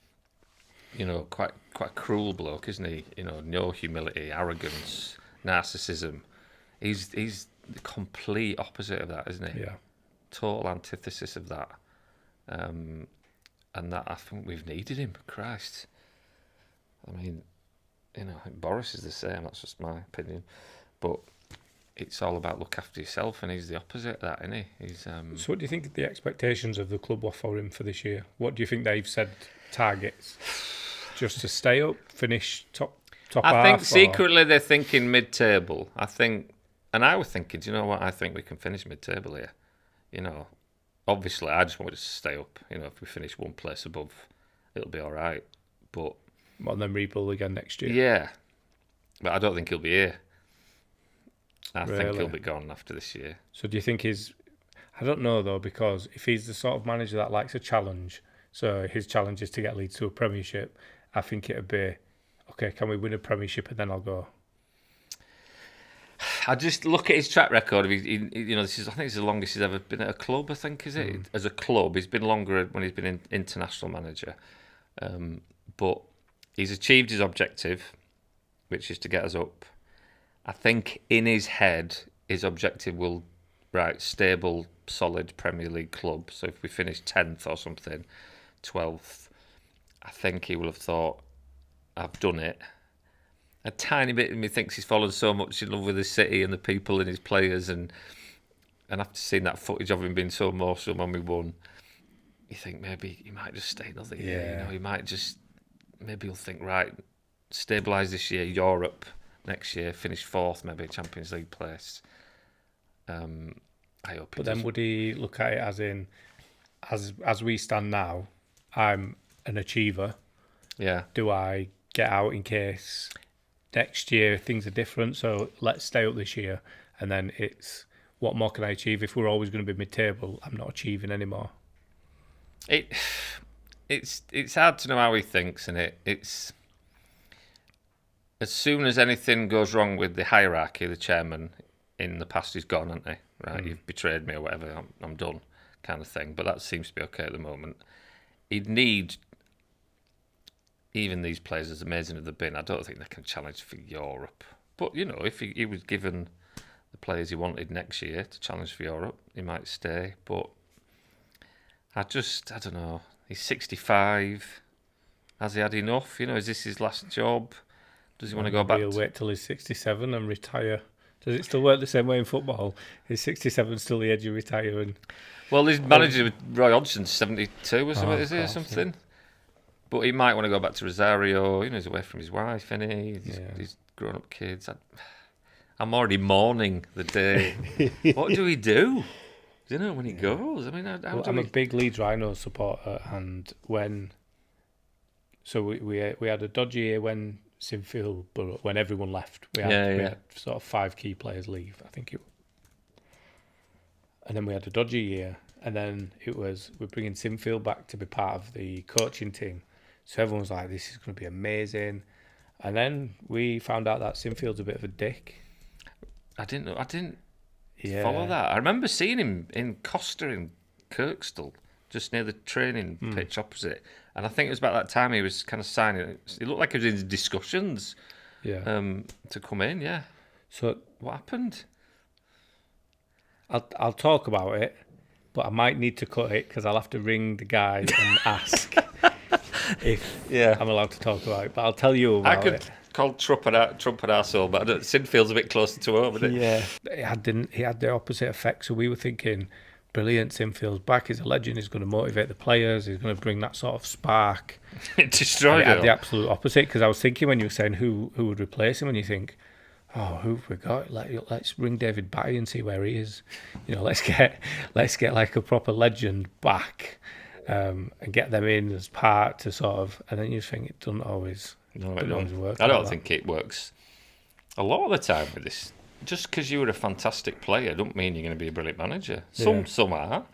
quite a cruel bloke, isn't he? No humility, arrogance, narcissism. He's the complete opposite of that, isn't he? Yeah. Total antithesis of that. And that, I think we've needed him, Christ. I mean, I think Boris is the same, that's just my opinion. But... it's all about look after yourself, and he's the opposite of that, isn't he? He's, So what do you think the expectations of the club were for him for this year? What do you think they've said targets? Just to stay up, finish top half? I think secretly they're thinking mid-table. And I was thinking, do you know what? I think we can finish mid-table here. Obviously, I just wanted to stay up. If we finish one place above, it'll be all right. But... and then rebuild again next year? Yeah. But I don't think he'll be here. I Really? think he'll be gone after this year. So do you think I don't know though, because if he's the sort of manager that likes a challenge, so his challenge is to get Leeds to a Premiership, I think it'd be, okay, can we win a Premiership and then I'll go. I just look at his track record. I think this is the longest he's ever been at a club, I think, is it? As a club, he's been longer when he's been international manager. But he's achieved his objective, which is to get us up. I think in his head, his objective will, stable, solid Premier League club. So if we finish 10th or something, 12th, I think he will have thought, I've done it. A tiny bit of me thinks he's fallen so much in love with his city and the people and his players. And after seeing that footage of him being so emotional when we won, you think maybe he might just stay another year. He might just, maybe he'll think, stabilise this year, Europe. Next year, finish 4th, maybe a Champions League place. I hope. But then would he look at it as in, as we stand now, I'm an achiever. Yeah. Do I get out in case next year things are different? So let's stay up this year, and then it's what more can I achieve? If we're always going to be mid-table, I'm not achieving anymore. It's hard to know how he thinks, and it's. As soon as anything goes wrong with the hierarchy, the chairman in the past is gone, hasn't he? Right, you've betrayed me or whatever, I'm done, kind of thing. But that seems to be okay at the moment. He'd need, even these players, as amazing as they've been, I don't think they can challenge for Europe. But, if he was given the players he wanted next year to challenge for Europe, he might stay. But I don't know. He's 65. Has he had enough? Is this his last job? Does he want to go back? He'll wait till he's 67 and retire. Does it still work the same way in football? Is 67 still the age of retiring? Well, his manager, Roy Hodgson's 72 or something, is he, or something? But he might want to go back to Rosario. He's away from his wife, isn't he? Yeah. He's grown-up kids. I'm already mourning the day. What do we do? When he goes? I mean, how I'm a big Leeds Rhinos supporter, and when we had a dodgy year when Sinfield, when everyone left, we had sort of 5 key players leave. I think and then we had a dodgy year, and then we're bringing Sinfield back to be part of the coaching team. So everyone was like, "This is going to be amazing," and then we found out that Sinfield's a bit of a dick. I didn't follow that. I remember seeing him in Costa in Kirkstall, just near the training pitch opposite. And I think it was about that time he was kind of signing. It looked like he was in discussions to come in, yeah. So what happened? I'll talk about it, but I might need to cut it because I'll have to ring the guy and ask if I'm allowed to talk about it. But I'll tell you about it. Called trumpet arsehole, but Sinfield's a bit closer to home, isn't it? Yeah, he had the opposite effect. So we were thinking, brilliant, Sinfield's back. He's a legend. He's going to motivate the players. He's going to bring that sort of spark. It destroyed it. Had the absolute opposite, because I was thinking when you were saying who would replace him, and you think, oh, who have we got? Let's ring David Batty and see where he is. Let's get like a proper legend back, and get them in as part to sort of. And then you just think it doesn't always. No, it don't work. I don't think it works a lot of the time with this. Just because you were a fantastic player, don't mean you're going to be a brilliant manager. Some are,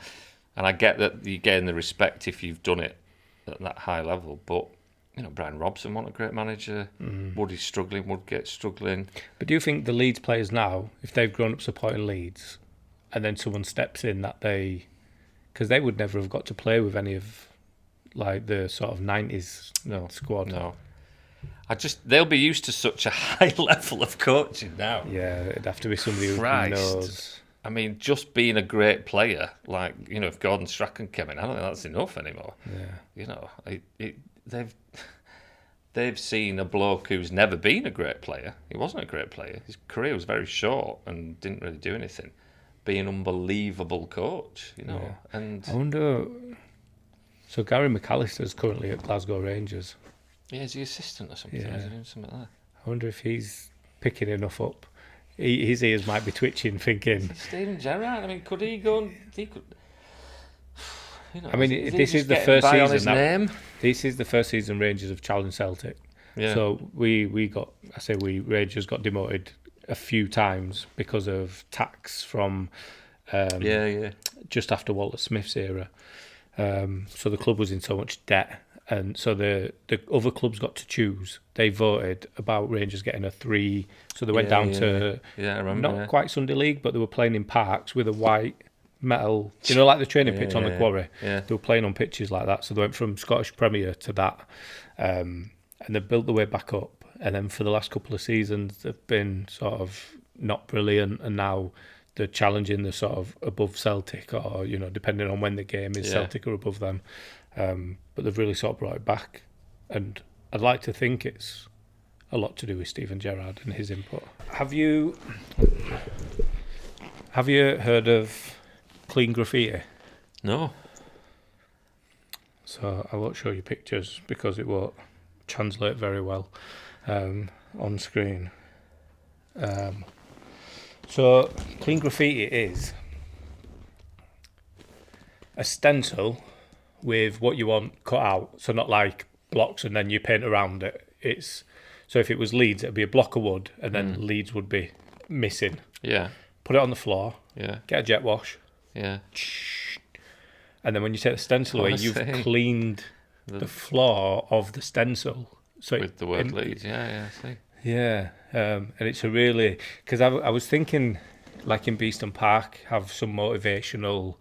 and I get that you gain the respect if you've done it at that high level. But Brian Robson wasn't a great manager. Woody's struggling. Woodgate's struggling. But do you think the Leeds players now, if they've grown up supporting Leeds, and then someone steps in because they would never have got to play with any of like the sort of 90s squad. No. They'll be used to such a high level of coaching now. Yeah, it'd have to be somebody who knows. I mean, just being a great player, like, if Gordon Strachan came in, I don't think that's enough anymore. Yeah. They've seen a bloke who's never been a great player. He wasn't a great player. His career was very short and didn't really do anything. Be an unbelievable coach, Yeah. And I wonder. So Gary McAllister's currently at Glasgow Rangers. Yeah, is he assistant or something? Yeah. Is he doing something like that? I wonder if he's picking enough up. His ears might be twitching, thinking. Steven Gerrard. I mean, could he go? He could. I mean, this is the first season. This is the first season Rangers have challenged Celtic. Yeah. So Rangers got demoted a few times because of tax from. Just after Walter Smith's era. So the club was in so much debt. And so the other clubs got to choose. They voted about Rangers getting a 3. So they went down to I remember, not quite Sunday League, but they were playing in parks with a white metal, like the training pitch on the quarry. Yeah. They were playing on pitches like that. So they went from Scottish Premier to that, and they built the way back up. And then for the last couple of seasons, they've been sort of not brilliant, and now they're challenging the sort of above Celtic, or depending on when the game is, Celtic are above them. But they've really sort of brought it back, and I'd like to think it's a lot to do with Steven Gerrard and his input. Have you heard of clean graffiti? No. So I won't show you pictures because it won't translate very well on screen. So clean graffiti is a stencil with what you want cut out, so not like blocks and then you paint around it. So if it was Leeds, it'd be a block of wood and then Leeds would be missing. Yeah. Put it on the floor. Yeah. Get a jet wash. Yeah. And then when you take the stencil away, you've cleaned the floor of the stencil. So with the word Leeds, I see. Yeah, and it's a really, because I was thinking, like in Beeston Park, have some motivational,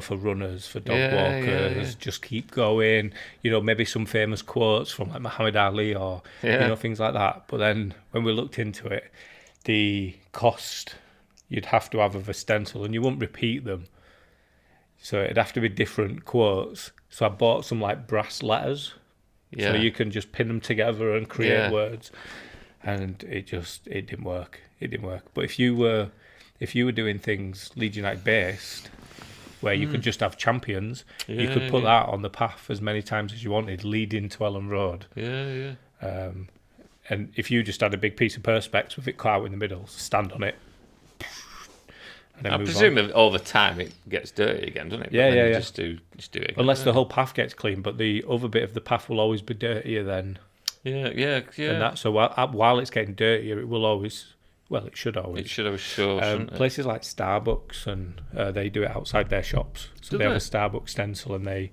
for runners, for dog walkers, just keep going. Maybe some famous quotes from like Muhammad Ali or things like that. But then when we looked into it, the cost you'd have to have of a stencil, and you wouldn't repeat them. So it'd have to be different quotes. So I bought some like brass letters, so you can just pin them together and create words. And it didn't work. It didn't work. But if you were doing things Leeds United based, where you could just have champions. You could Yeah, put yeah. that on the path as many times as you wanted, leading to Ellen Road. Yeah. And if you just had a big piece of perspex with it cut out in the middle, stand on it, and then I move presume on. that over time it gets dirty again, doesn't it? Yeah, But then yeah, you yeah. Just do it again. Unless the don't whole path gets clean, but the other bit of the path will always be dirtier than you? Yeah. that. So while it's getting dirtier, it will always, well, it should always. It should always show, shouldn't it? Places like Starbucks, and they do it outside their shops. So Do they have they? a Starbucks stencil and they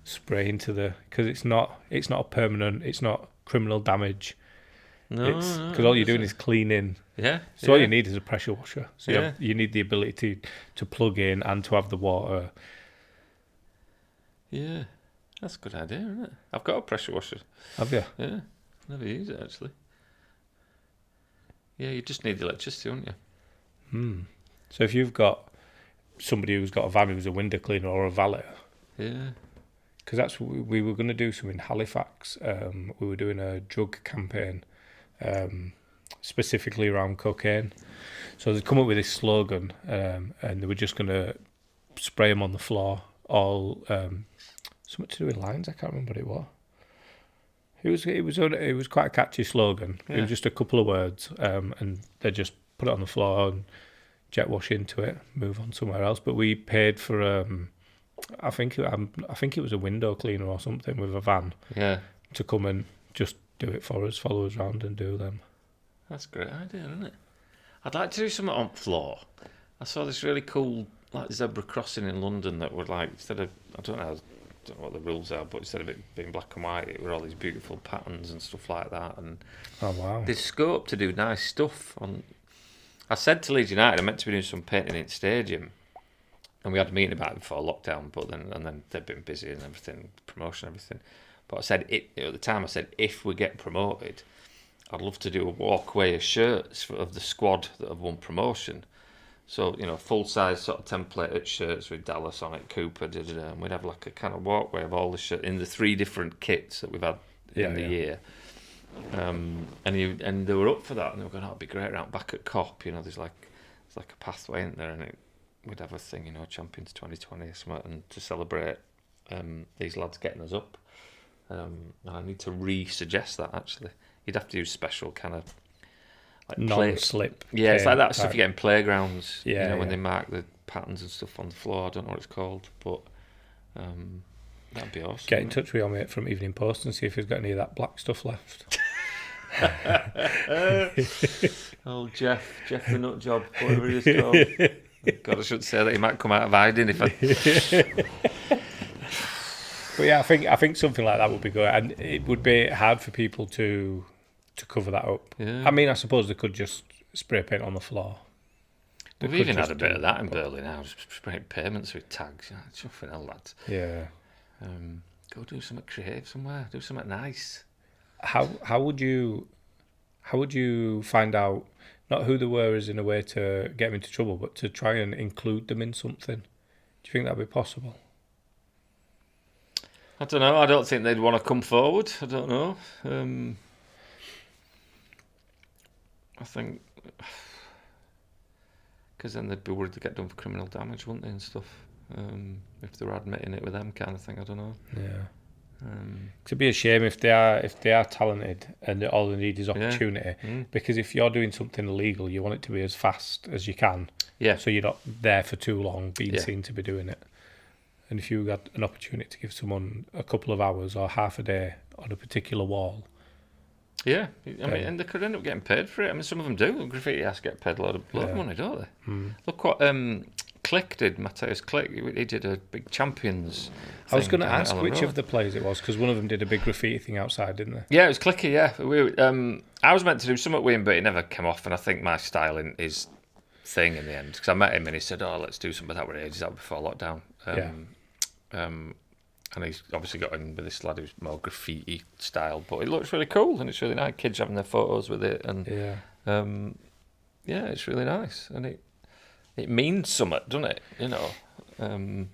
spray into because it's not a permanent, it's not criminal damage. No, Because all you're doing is cleaning. Yeah. So all you need is a pressure washer. So Yeah. you need the ability to plug in and to have the water. Yeah. That's a good idea, isn't it? I've got a pressure washer. Have you? Yeah. Never use it actually. Yeah, you just need the electricity, don't you? So if you've got somebody who's got a van who's a window cleaner or a valet, Yeah. because that's what we were going to do some in Halifax. We were doing a drug campaign, specifically around cocaine. So they'd come up with this slogan, and they were just going to spray them on the floor. All something to do with lines. I can't remember what it was. It was quite a catchy slogan. It Yeah. was just a couple of words, and they just put it on the floor and jet wash into it, move on somewhere else. But we paid for I think it was a window cleaner or something with a van Yeah. to come and just do it for us, follow us around and do them. That's a great idea, isn't it? I'd like to do something on floor. I saw this really cool like zebra crossing in London that would like instead of I don't know what the rules are, but instead of it being black and white, it were all these beautiful patterns and stuff like that. And Oh wow! there's scope to do nice stuff. I said to Leeds United, I meant to be doing some painting in stadium, and we had a meeting about it before lockdown. But then they've been busy and everything, promotion, and everything. But I said at the time. I said if we get promoted, I'd love to do a walkway of shirts of the squad that have won promotion. So, full size sort of templated shirts with Dallas on it, Cooper, and we'd have like a kind of walkway of all the shirts in the 3 different kits that we've had in the year. And they were up for that, and they were going, "Oh, it'd be great around back at COP." There's like a pathway in there, and we'd have a thing, Champions 2020 or something, and to celebrate these lads getting us up. And I need to re-suggest that actually. You'd have to use special kind of like non-slip. Yeah, it's like that stuff type. you get in playgrounds. Yeah, when yeah. they mark the patterns and stuff on the floor. I don't know what it's called, but that'd be awesome. Get in touch with your mate from Evening Post and see if he's got any of that black stuff left. Oh, Jeff the nut job, whatever it is called. God, I shouldn't say that. He might come out of hiding if I. But yeah, I think something like that would be good, and it would be hard for people to cover that up. Yeah. I mean, I suppose they could just spray paint on the floor. We've even had a bit of that in Burley now, just spraying pavements with tags. It's nothing else, lads. Yeah. Go do something creative somewhere. Do something nice. How would you find out not who they were as in a way to get them into trouble, but to try and include them in something? Do you think that'd be possible? I don't know. I don't think they'd want to come forward. I don't know. I think because then they'd be worried to get done for criminal damage, wouldn't they, and stuff. If they were admitting it with them kind of thing. I don't know. Yeah. It'd be a shame if they are talented and all they need is opportunity. Yeah. Because if you're doing something illegal, you want it to be as fast as you can. Yeah. So you're not there for too long being Yeah. seen to be doing it. And if you got an opportunity to give someone a couple of hours or half a day on a particular wall. Yeah. I mean, and they could end up getting paid for it. I mean, some of them do. Graffiti has to get paid a lot of money, don't they? Look what Click did, Mateus Click. He did a big champions. I was going to thing down at ask Ellen which Road. of the players it was, because one of them did a big graffiti thing outside, didn't they? Yeah, it was Clicky, yeah. I was meant to do something with him, but it never came off, and I think my styling is thing in the end. Because I met him and he said, "Oh, let's do something that were ages out before lockdown." And he's obviously got in with this lad who's more graffiti style, but it looks really cool and it's really nice. Kids having their photos with it, and it's really nice, and it means something, doesn't it? And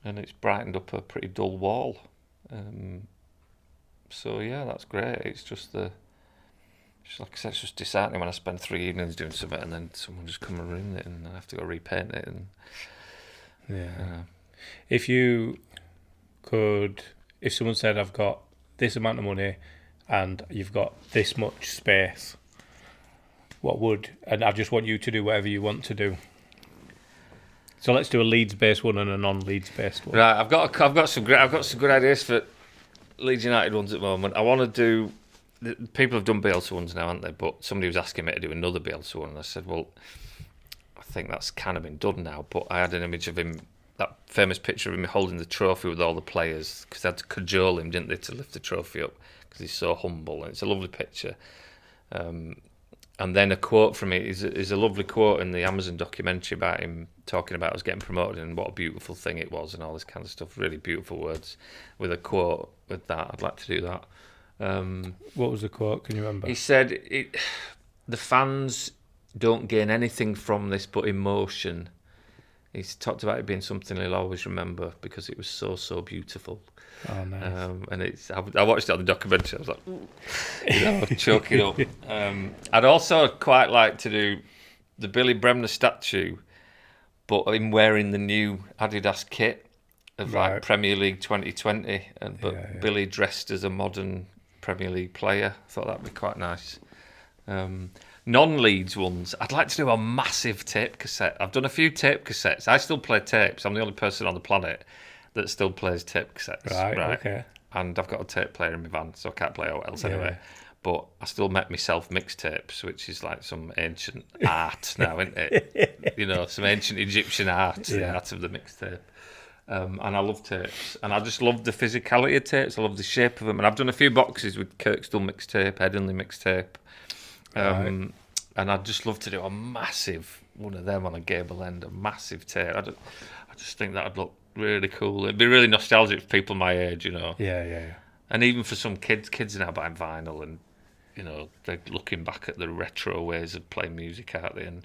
it's brightened up a pretty dull wall. So yeah, that's great. It's just like I said, it's just disheartening when I spend 3 evenings doing something and then someone just come and ruin it and I have to go repaint it. And Yeah. If you could, if someone said, I've got this amount of money and you've got this much space, and I just want you to do whatever you want to do. So let's do a Leeds-based one and a non-Leeds-based one. Right, I've got some good ideas for Leeds United ones at the moment. I want to do. People have done Bielsa ones now, haven't they? But somebody was asking me to do another Bielsa one, and I said, well, I think that's kind of been done now. But I had an image of him, that famous picture of him holding the trophy with all the players, because they had to cajole him, didn't they, to lift the trophy up, because he's so humble, and it's a lovely picture. And then a quote from it is a lovely quote in the Amazon documentary about him talking about us getting promoted and what a beautiful thing it was and all this kind of stuff. Really beautiful words with a quote with that. I'd like to do that. What was the quote? Can you remember? He said, the fans don't gain anything from this but emotion. He's talked about it being something he'll always remember because it was so, so beautiful. Oh, nice. And I watched it on the documentary. I was like, choking up. I'd also quite like to do the Billy Bremner statue, but him wearing the new Adidas kit of like Premier League 2020, but Billy dressed as a modern Premier League player. I thought that'd be quite nice. Non-Leeds ones, I'd like to do a massive tape cassette. I've done a few tape cassettes. I still play tapes. I'm the only person on the planet that still plays tape cassettes. Right, okay. And I've got a tape player in my van, so I can't play out else anyway. But I still make myself mixtapes, which is like some ancient art now, isn't it? You know, some ancient Egyptian art, the art of the mixtape. And I love tapes. And I just love the physicality of tapes. I love the shape of them. And I've done a few boxes with Kirkstall mixtape, Headingley mixtape. And I'd just love to do a massive one of them on a gable end, a massive tape. I just think that'd look really cool. It'd be really nostalgic for people my age, you know. Yeah. And even for some kids are now buying vinyl, and you know they're looking back at the retro ways of playing music, aren't they? And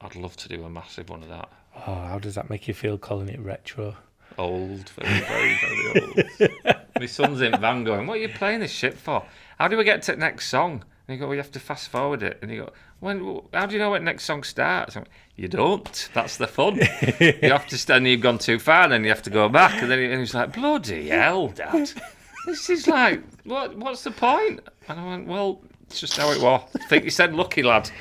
I'd love to do a massive one of that. Oh, how does that make you feel calling it retro? Old, very, very, very old. My son's in van going, "What are you playing this shit for? How do we get to the next song?" And you go, "Well, you have to fast forward it." And you go, how do you know when the next song starts? I'm like, you don't. That's the fun. You have to stand. You've gone too far, and then you have to go back. And then he's like, "Bloody hell, Dad! This is like, what's the point?" And I went, "Well, it's just how it was. I think you said lucky, lad."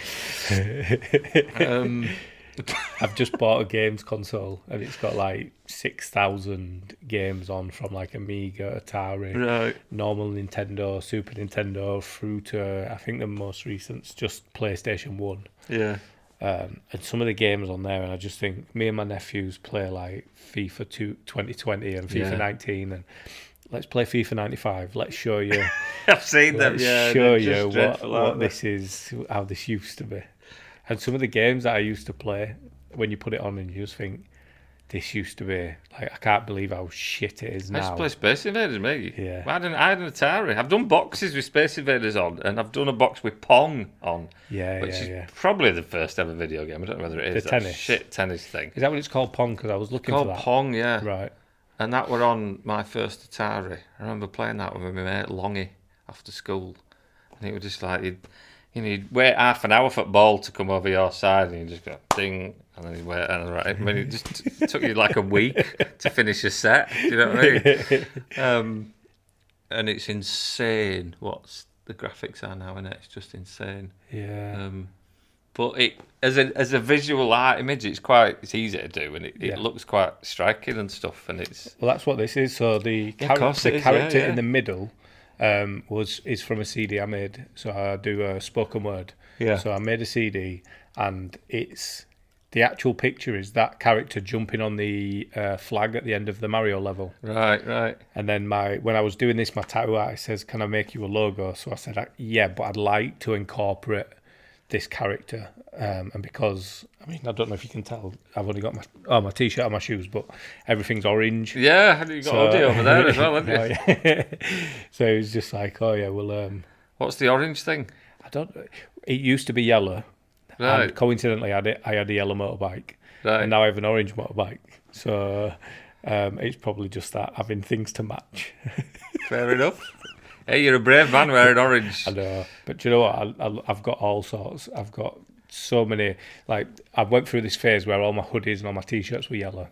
I've just bought a games console and it's got like 6,000 games on, from like Amiga, Atari, normal Nintendo, Super Nintendo, through to I think the most recent's just PlayStation 1. Yeah. And some of the games on there, and I just think me and my nephews play like FIFA 2020 and FIFA 19, and let's play FIFA 95. Let's show you. I've seen them. Yeah. Show you what this is, how this used to be. And some of the games that I used to play, when you put it on and you just think, this used to be, like, I can't believe how shit it is now. I used to play Space Invaders, mate. Yeah. I had an Atari. I've done boxes with Space Invaders on, and I've done a box with Pong on. Which is probably the first ever video game. I don't know whether it is. The tennis. Shit tennis thing. Is that what it's called, Pong? Because I was looking for that. Pong, yeah. Right. And that were on my first Atari. I remember playing that with my mate Longy after school. And it was just like, you'd wait half an hour for the ball to come over your side, and you just go ding, and then you wait. And right, I mean, it just took you like a week to finish a set. Do you know what I mean? And it's insane what the graphics are now, and it's just insane. Yeah. But it as a visual art image, it's easy to do, and it looks quite striking and stuff. And it's that's what this is. So the character in the middle. Is from a CD I made. So I do a spoken word. Yeah. So I made a CD, and it's the actual picture is that character jumping on the flag at the end of the Mario level. Right. And then when I was doing this, my tattoo artist says, "Can I make you a logo?" So I said, "Yeah, but I'd like to incorporate this character." And because, I mean, I don't know if you can tell, I've only got my t-shirt and my shoes, but everything's orange. Yeah, you got Audi over there as well, haven't you? Yeah. So it was just like, oh yeah, well... What's the orange thing? I don't... It used to be yellow. Right. And coincidentally, I had a yellow motorbike. Right. And now I have an orange motorbike. So it's probably just that, having things to match. Fair enough. Hey, you're a brave man wearing orange. I know. But do you know what? I've got all sorts. I've got so many. Like I went through this phase where all my hoodies and all my t-shirts were yellow,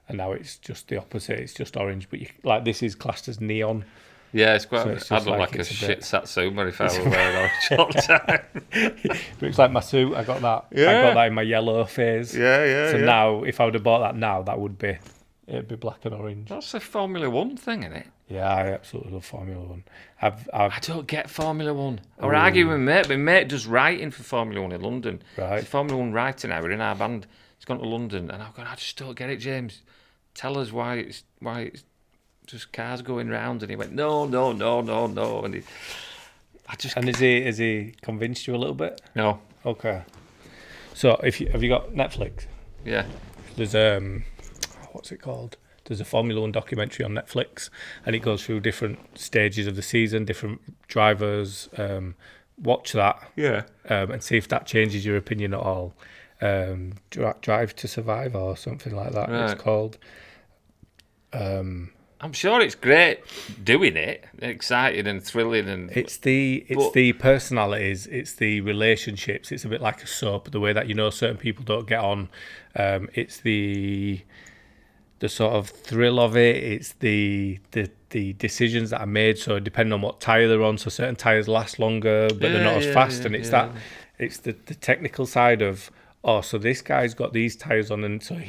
and now it's just the opposite. It's just orange. But like this is classed as neon. Yeah, it's quite. So it's I'd just look like like a it's a shit bit- Satsuma if I were wearing orange all the time. But it's like my suit. I got that. I Yeah. got that in my yellow phase. Yeah. So now, if I would have bought that now, it'd be black and orange. That's a Formula One thing, isn't it? Yeah, I absolutely love Formula One. I don't get Formula One. I was arguing with my mate. My mate does writing for Formula One in London. Right. He's a Formula One writing hour in our band. He's gone to London, and I've gone, I just don't get it, James. Tell us why it's just cars going round. And he went, no. And Is he convinced you a little bit? no, Okay. So have you got Netflix? yeah. There's what's it called? There's a Formula One documentary on Netflix, and it goes through different stages of the season, different drivers. Watch that, Yeah. and see if that changes your opinion at all. Drive to Survive or something like that. Right. It's called. I'm sure it's great doing it, exciting and thrilling, and It's the personalities, it's the relationships. It's a bit like a soap. The way that certain people don't get on. It's the sort of thrill of it. It's the decisions that are made. So depending on what tyre they're on, so certain tyres last longer, but they're not as fast. And it's it's the technical side of. Oh, so this guy's got these tyres on, and so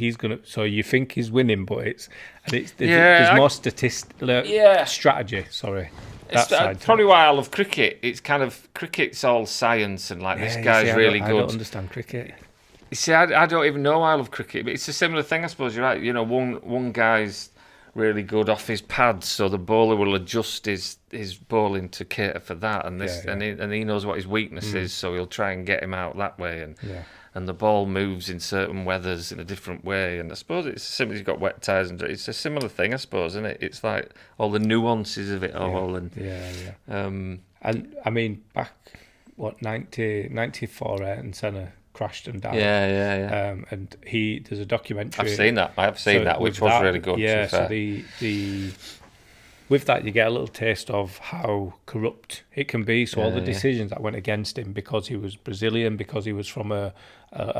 so you think he's winning, but there's more strategy. Sorry, that side. probably why I love cricket. It's kind of cricket's all science and like this guy's really good. I don't understand cricket. You see, I don't even know I love cricket, but it's a similar thing, I suppose. You're right. One guy's really good off his pads, so the bowler will adjust his bowling to cater for that, and and he knows what his weakness is, so he'll try and get him out that way, and the ball moves in certain weathers in a different way, and I suppose it's similar. You've got wet tyres, and it's a similar thing, I suppose, isn't it? It's like all the nuances of it all, and And I mean, back 94, Ayrton Senna crashed and died. And there's a documentary. I've seen that. Which was really good. Yeah. So the with that, you get a little taste of how corrupt it can be. So all the decisions that went against him because he was Brazilian, because he was from a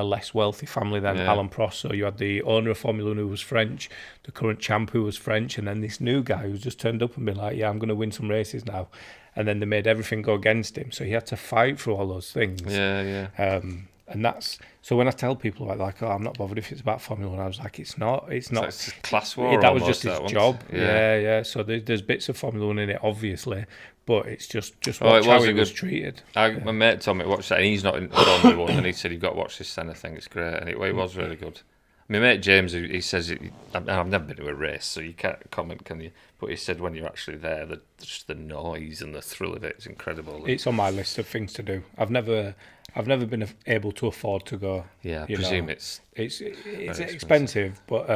less wealthy family than Alan Prost. So you had the owner of Formula One who was French, the current champ who was French, and then this new guy who's just turned up and been like, yeah, I'm going to win some races now. And then they made everything go against him. So he had to fight through all those things. And that's so when I tell people like, oh, I'm not bothered if it's about Formula One, I was like, it's not. It's a class war. That was just his job. Yeah. So there's bits of Formula One in it, obviously, but it's just watch how he was treated. My mate told me to watch that, and he's not in Formula One, and he said you've got to watch this Senna thing. It's great, and it was really good. My mate James, he says I've never been to a race, so you can't comment, can you? But he said when you're actually there, just the noise and the thrill of it's incredible. It's on my list of things to do. I've never been able to afford to go. Yeah, I presume it's expensive, but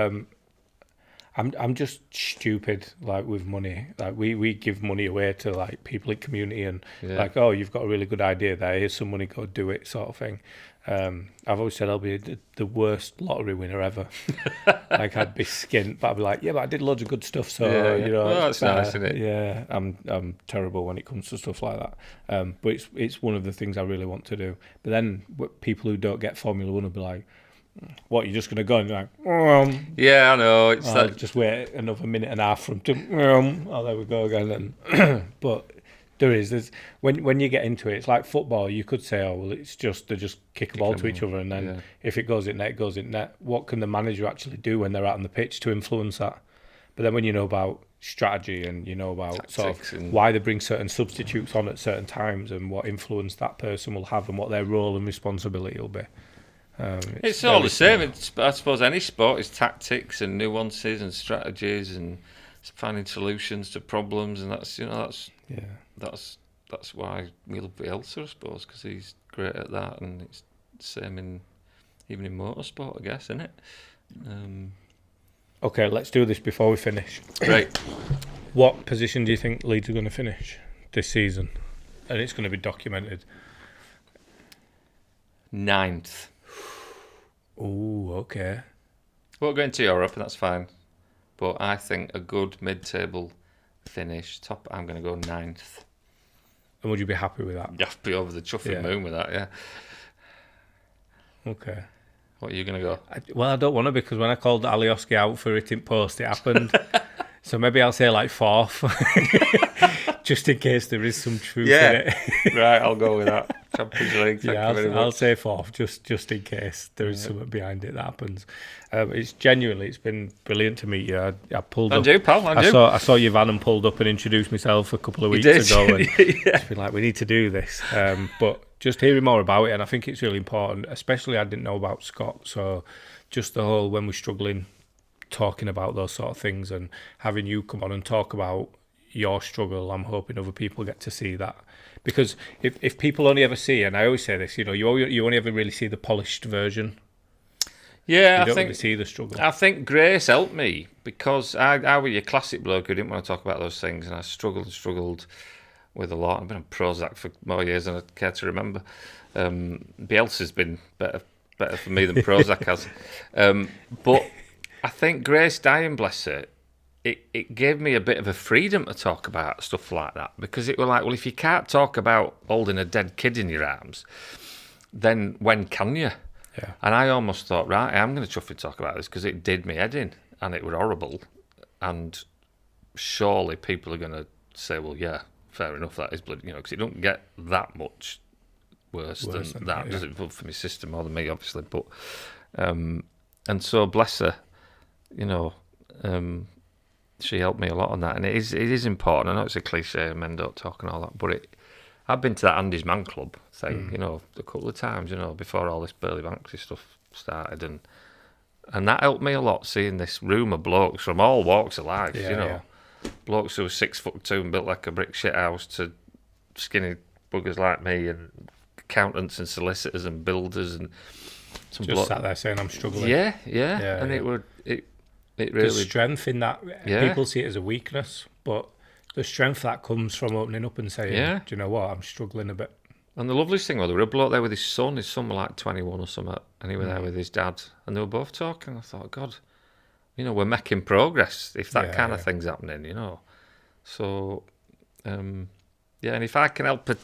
I'm just stupid with money. Like we give money away to like people in community and like, oh, you've got a really good idea there. Here's some money, go do it, sort of thing. I've always said I'll be the worst lottery winner ever. Like I'd be skint, but I'd be like, yeah, but I did loads of good stuff, so well, that's nice, isn't it? Yeah, I'm terrible when it comes to stuff like that. But it's one of the things I really want to do. But then people who don't get Formula One will be like, what, you're just going to go and like, yeah, I know. It's just wait another minute and a half from oh, there we go again. And but there's when you get into it, it's like football. You could say, oh well, it's just they just kick a ball to each other, and then if it goes in net, it goes in net. What can the manager actually do when they're out on the pitch to influence that? But then when you know about strategy and you know about tactics sort of why they bring certain substitutes on at certain times and what influence that person will have and what their role and responsibility will be. It's all the same. I suppose any sport is tactics and nuances and strategies and finding solutions to problems, and that's why we love Bielsa, I suppose, because he's great at that, and it's the same even in motorsport, I guess, isn't it? Okay, let's do this before we finish. Great. What position do you think Leeds are going to finish this season? And it's going to be documented. 9th. Oh, okay. We're going to Europe, and that's fine. But I think a good mid-table finish, I'm going to go 9th. And would you be happy with that? You have to be over the chuffing moon with that, yeah. Okay. What are you going to go? Well, I don't want to, because when I called Alioski out for hitting post, it happened. So maybe I'll say like 4th, just in case there is some truth in it. Right, I'll go with that. Champions League, thank you very much. I'll say 4th, just in case there is something behind it that happens. It's been brilliant to meet you. I pulled up. And you, pal, and you. I saw your van and pulled up and introduced myself a couple of weeks ago, and it's been like, we need to do this. But just hearing more about it, and I think it's really important, especially I didn't know about Scott, so just the whole, when we're struggling, talking about those sort of things and having you come on and talk about your struggle, I'm hoping other people get to see that. Because if people only ever see, and I always say this, you only ever really see the polished version. Yeah, you don't really see the struggle. I think Grace helped me, because I was your classic bloke who didn't want to talk about those things, and I struggled with a lot. I've been on Prozac for more years than I care to remember. Bielsa's been better for me than Prozac has. But I think Grace dying, bless her, it gave me a bit of a freedom to talk about stuff like that, because it was like, well, if you can't talk about holding a dead kid in your arms, then when can you? Yeah. And I almost thought, right, I'm going to chuffy talk about this, because it did me head in, and it was horrible. And surely people are going to say, well, yeah, fair enough, that is blood, because it don't get that much worse than that, does it? For my sister more than me, obviously. But and so bless her, she helped me a lot on that, and it is important. I know it's a cliche, men don't talk and all that, but I've been to that Andy's Man Club thing, a couple of times, before all this Burley Banksy stuff started, and that helped me a lot, seeing this room of blokes from all walks of life, blokes who were 6'2" and built like a brick shit house, to skinny buggers like me, and accountants and solicitors and builders, and some just sat there saying, I'm struggling. Yeah, and it really... There's strength in that. People see it as a weakness, but the strength that comes from opening up and saying, do you know what, I'm struggling a bit. And the loveliest thing was, there was a bloke there with his son was like 21 or something, and he was there with his dad, and they were both talking. I thought, God, we're making progress if that kind of thing's happening, So, and if I can help a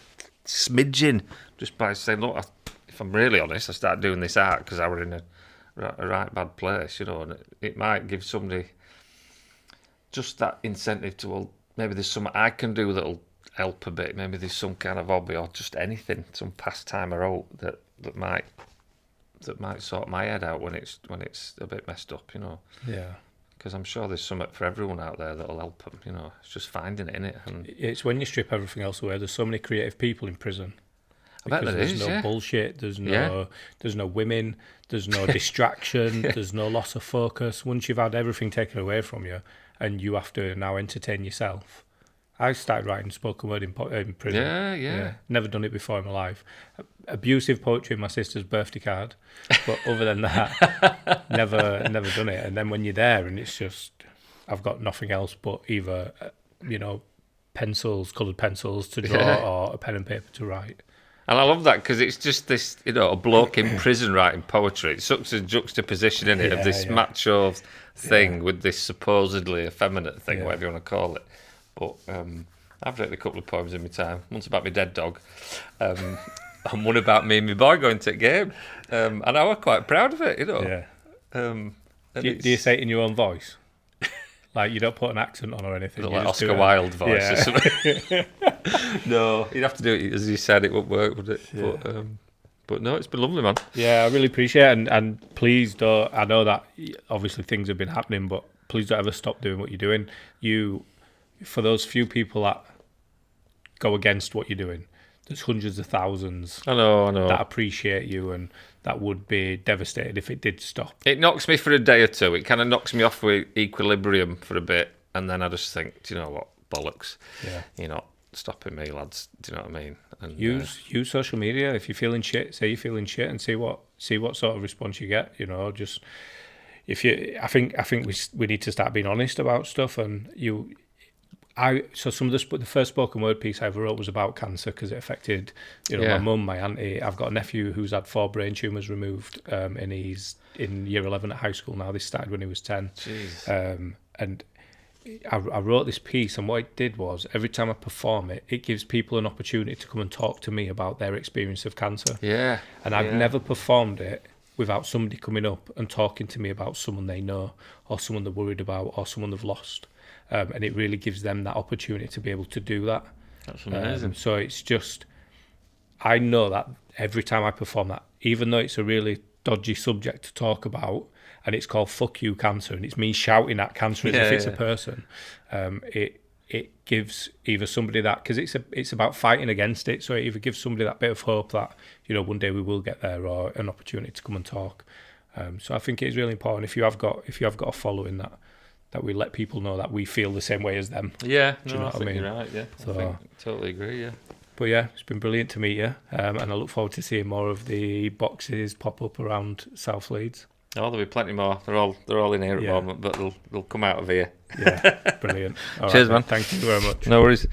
smidgen just by saying, look, if I'm really honest, I started doing this art because I was in a right bad place, and it might give somebody just that incentive to, well, maybe there's something I can do that'll help a bit. Maybe there's some kind of hobby or just anything, some pastime I wrote that might sort my head out when it's a bit messed up, Yeah. Because I'm sure there's something for everyone out there that'll help them, It's just finding it, innit? And it's when you strip everything else away. There's so many creative people in prison. I bet there there's is, no bullshit, there's no women, there's no distraction, there's no loss of focus. Once you've had everything taken away from you and you have to now entertain yourself. I started writing spoken word in prison. Yeah. Never done it before in my life. Abusive poetry in my sister's birthday card, but other than that, never done it. And then when you're there and it's just, I've got nothing else but either, coloured pencils to draw or a pen and paper to write. And I love that, because it's just this, a bloke in prison writing poetry. It's such a juxtaposition, in it, of this macho thing with this supposedly effeminate thing, whatever you want to call it. But I've written a couple of poems in my time. One's about my dead dog, and one about me and my boy going to a game. And I was quite proud of it, Yeah. Do you say it in your own voice? Like, you don't put an accent on or anything? Like Oscar Wilde voice or something? No, you'd have to do it as you said. It wouldn't work, would it? Yeah. But no, it's been lovely, man. Yeah, I really appreciate it. And please don't... I know that obviously things have been happening, but please don't ever stop doing what you're doing. For those few people that go against what you're doing, there's hundreds of thousands I know that appreciate you and that would be devastated if it did stop. It knocks me for a day or two. It kind of knocks me off with equilibrium for a bit, and then I just think, do you know what, bollocks. Yeah. You're not stopping me, lads. Do you know what I mean? And use social media. If you're feeling shit, say you're feeling shit, and see what sort of response you get. Just I think we need to start being honest about stuff. And so some of the first spoken word piece I ever wrote was about cancer, because it affected my mum, my auntie. I've got a nephew who's had 4 brain tumours removed, and he's in year 11 at high school now. This started when he was 10. And I wrote this piece, and what it did was, every time I perform it, it gives people an opportunity to come and talk to me about their experience of cancer. Yeah. And I've never performed it without somebody coming up and talking to me about someone they know or someone they're worried about or someone they've lost. And it really gives them that opportunity to be able to do that. That's amazing. So it's just, I know that every time I perform that, even though it's a really dodgy subject to talk about, and it's called "Fuck You, Cancer," and it's me shouting at cancer as if it's a person, it gives either somebody that, because it's about fighting against it, so it either gives somebody that bit of hope that, you know, one day we will get there, or an opportunity to come and talk. So I think it is really important if you have got a following that we let people know that we feel the same way as them. Yeah, Do you know I what I think mean? you're right. Yeah, So, I totally agree. Yeah. But yeah, it's been brilliant to meet you, and I look forward to seeing more of the boxes pop up around South Leeds. Oh, there'll be plenty more. They're all in here at the moment, but they'll come out of here. Yeah, brilliant. All Cheers, right, man. Thank you very much. No worries.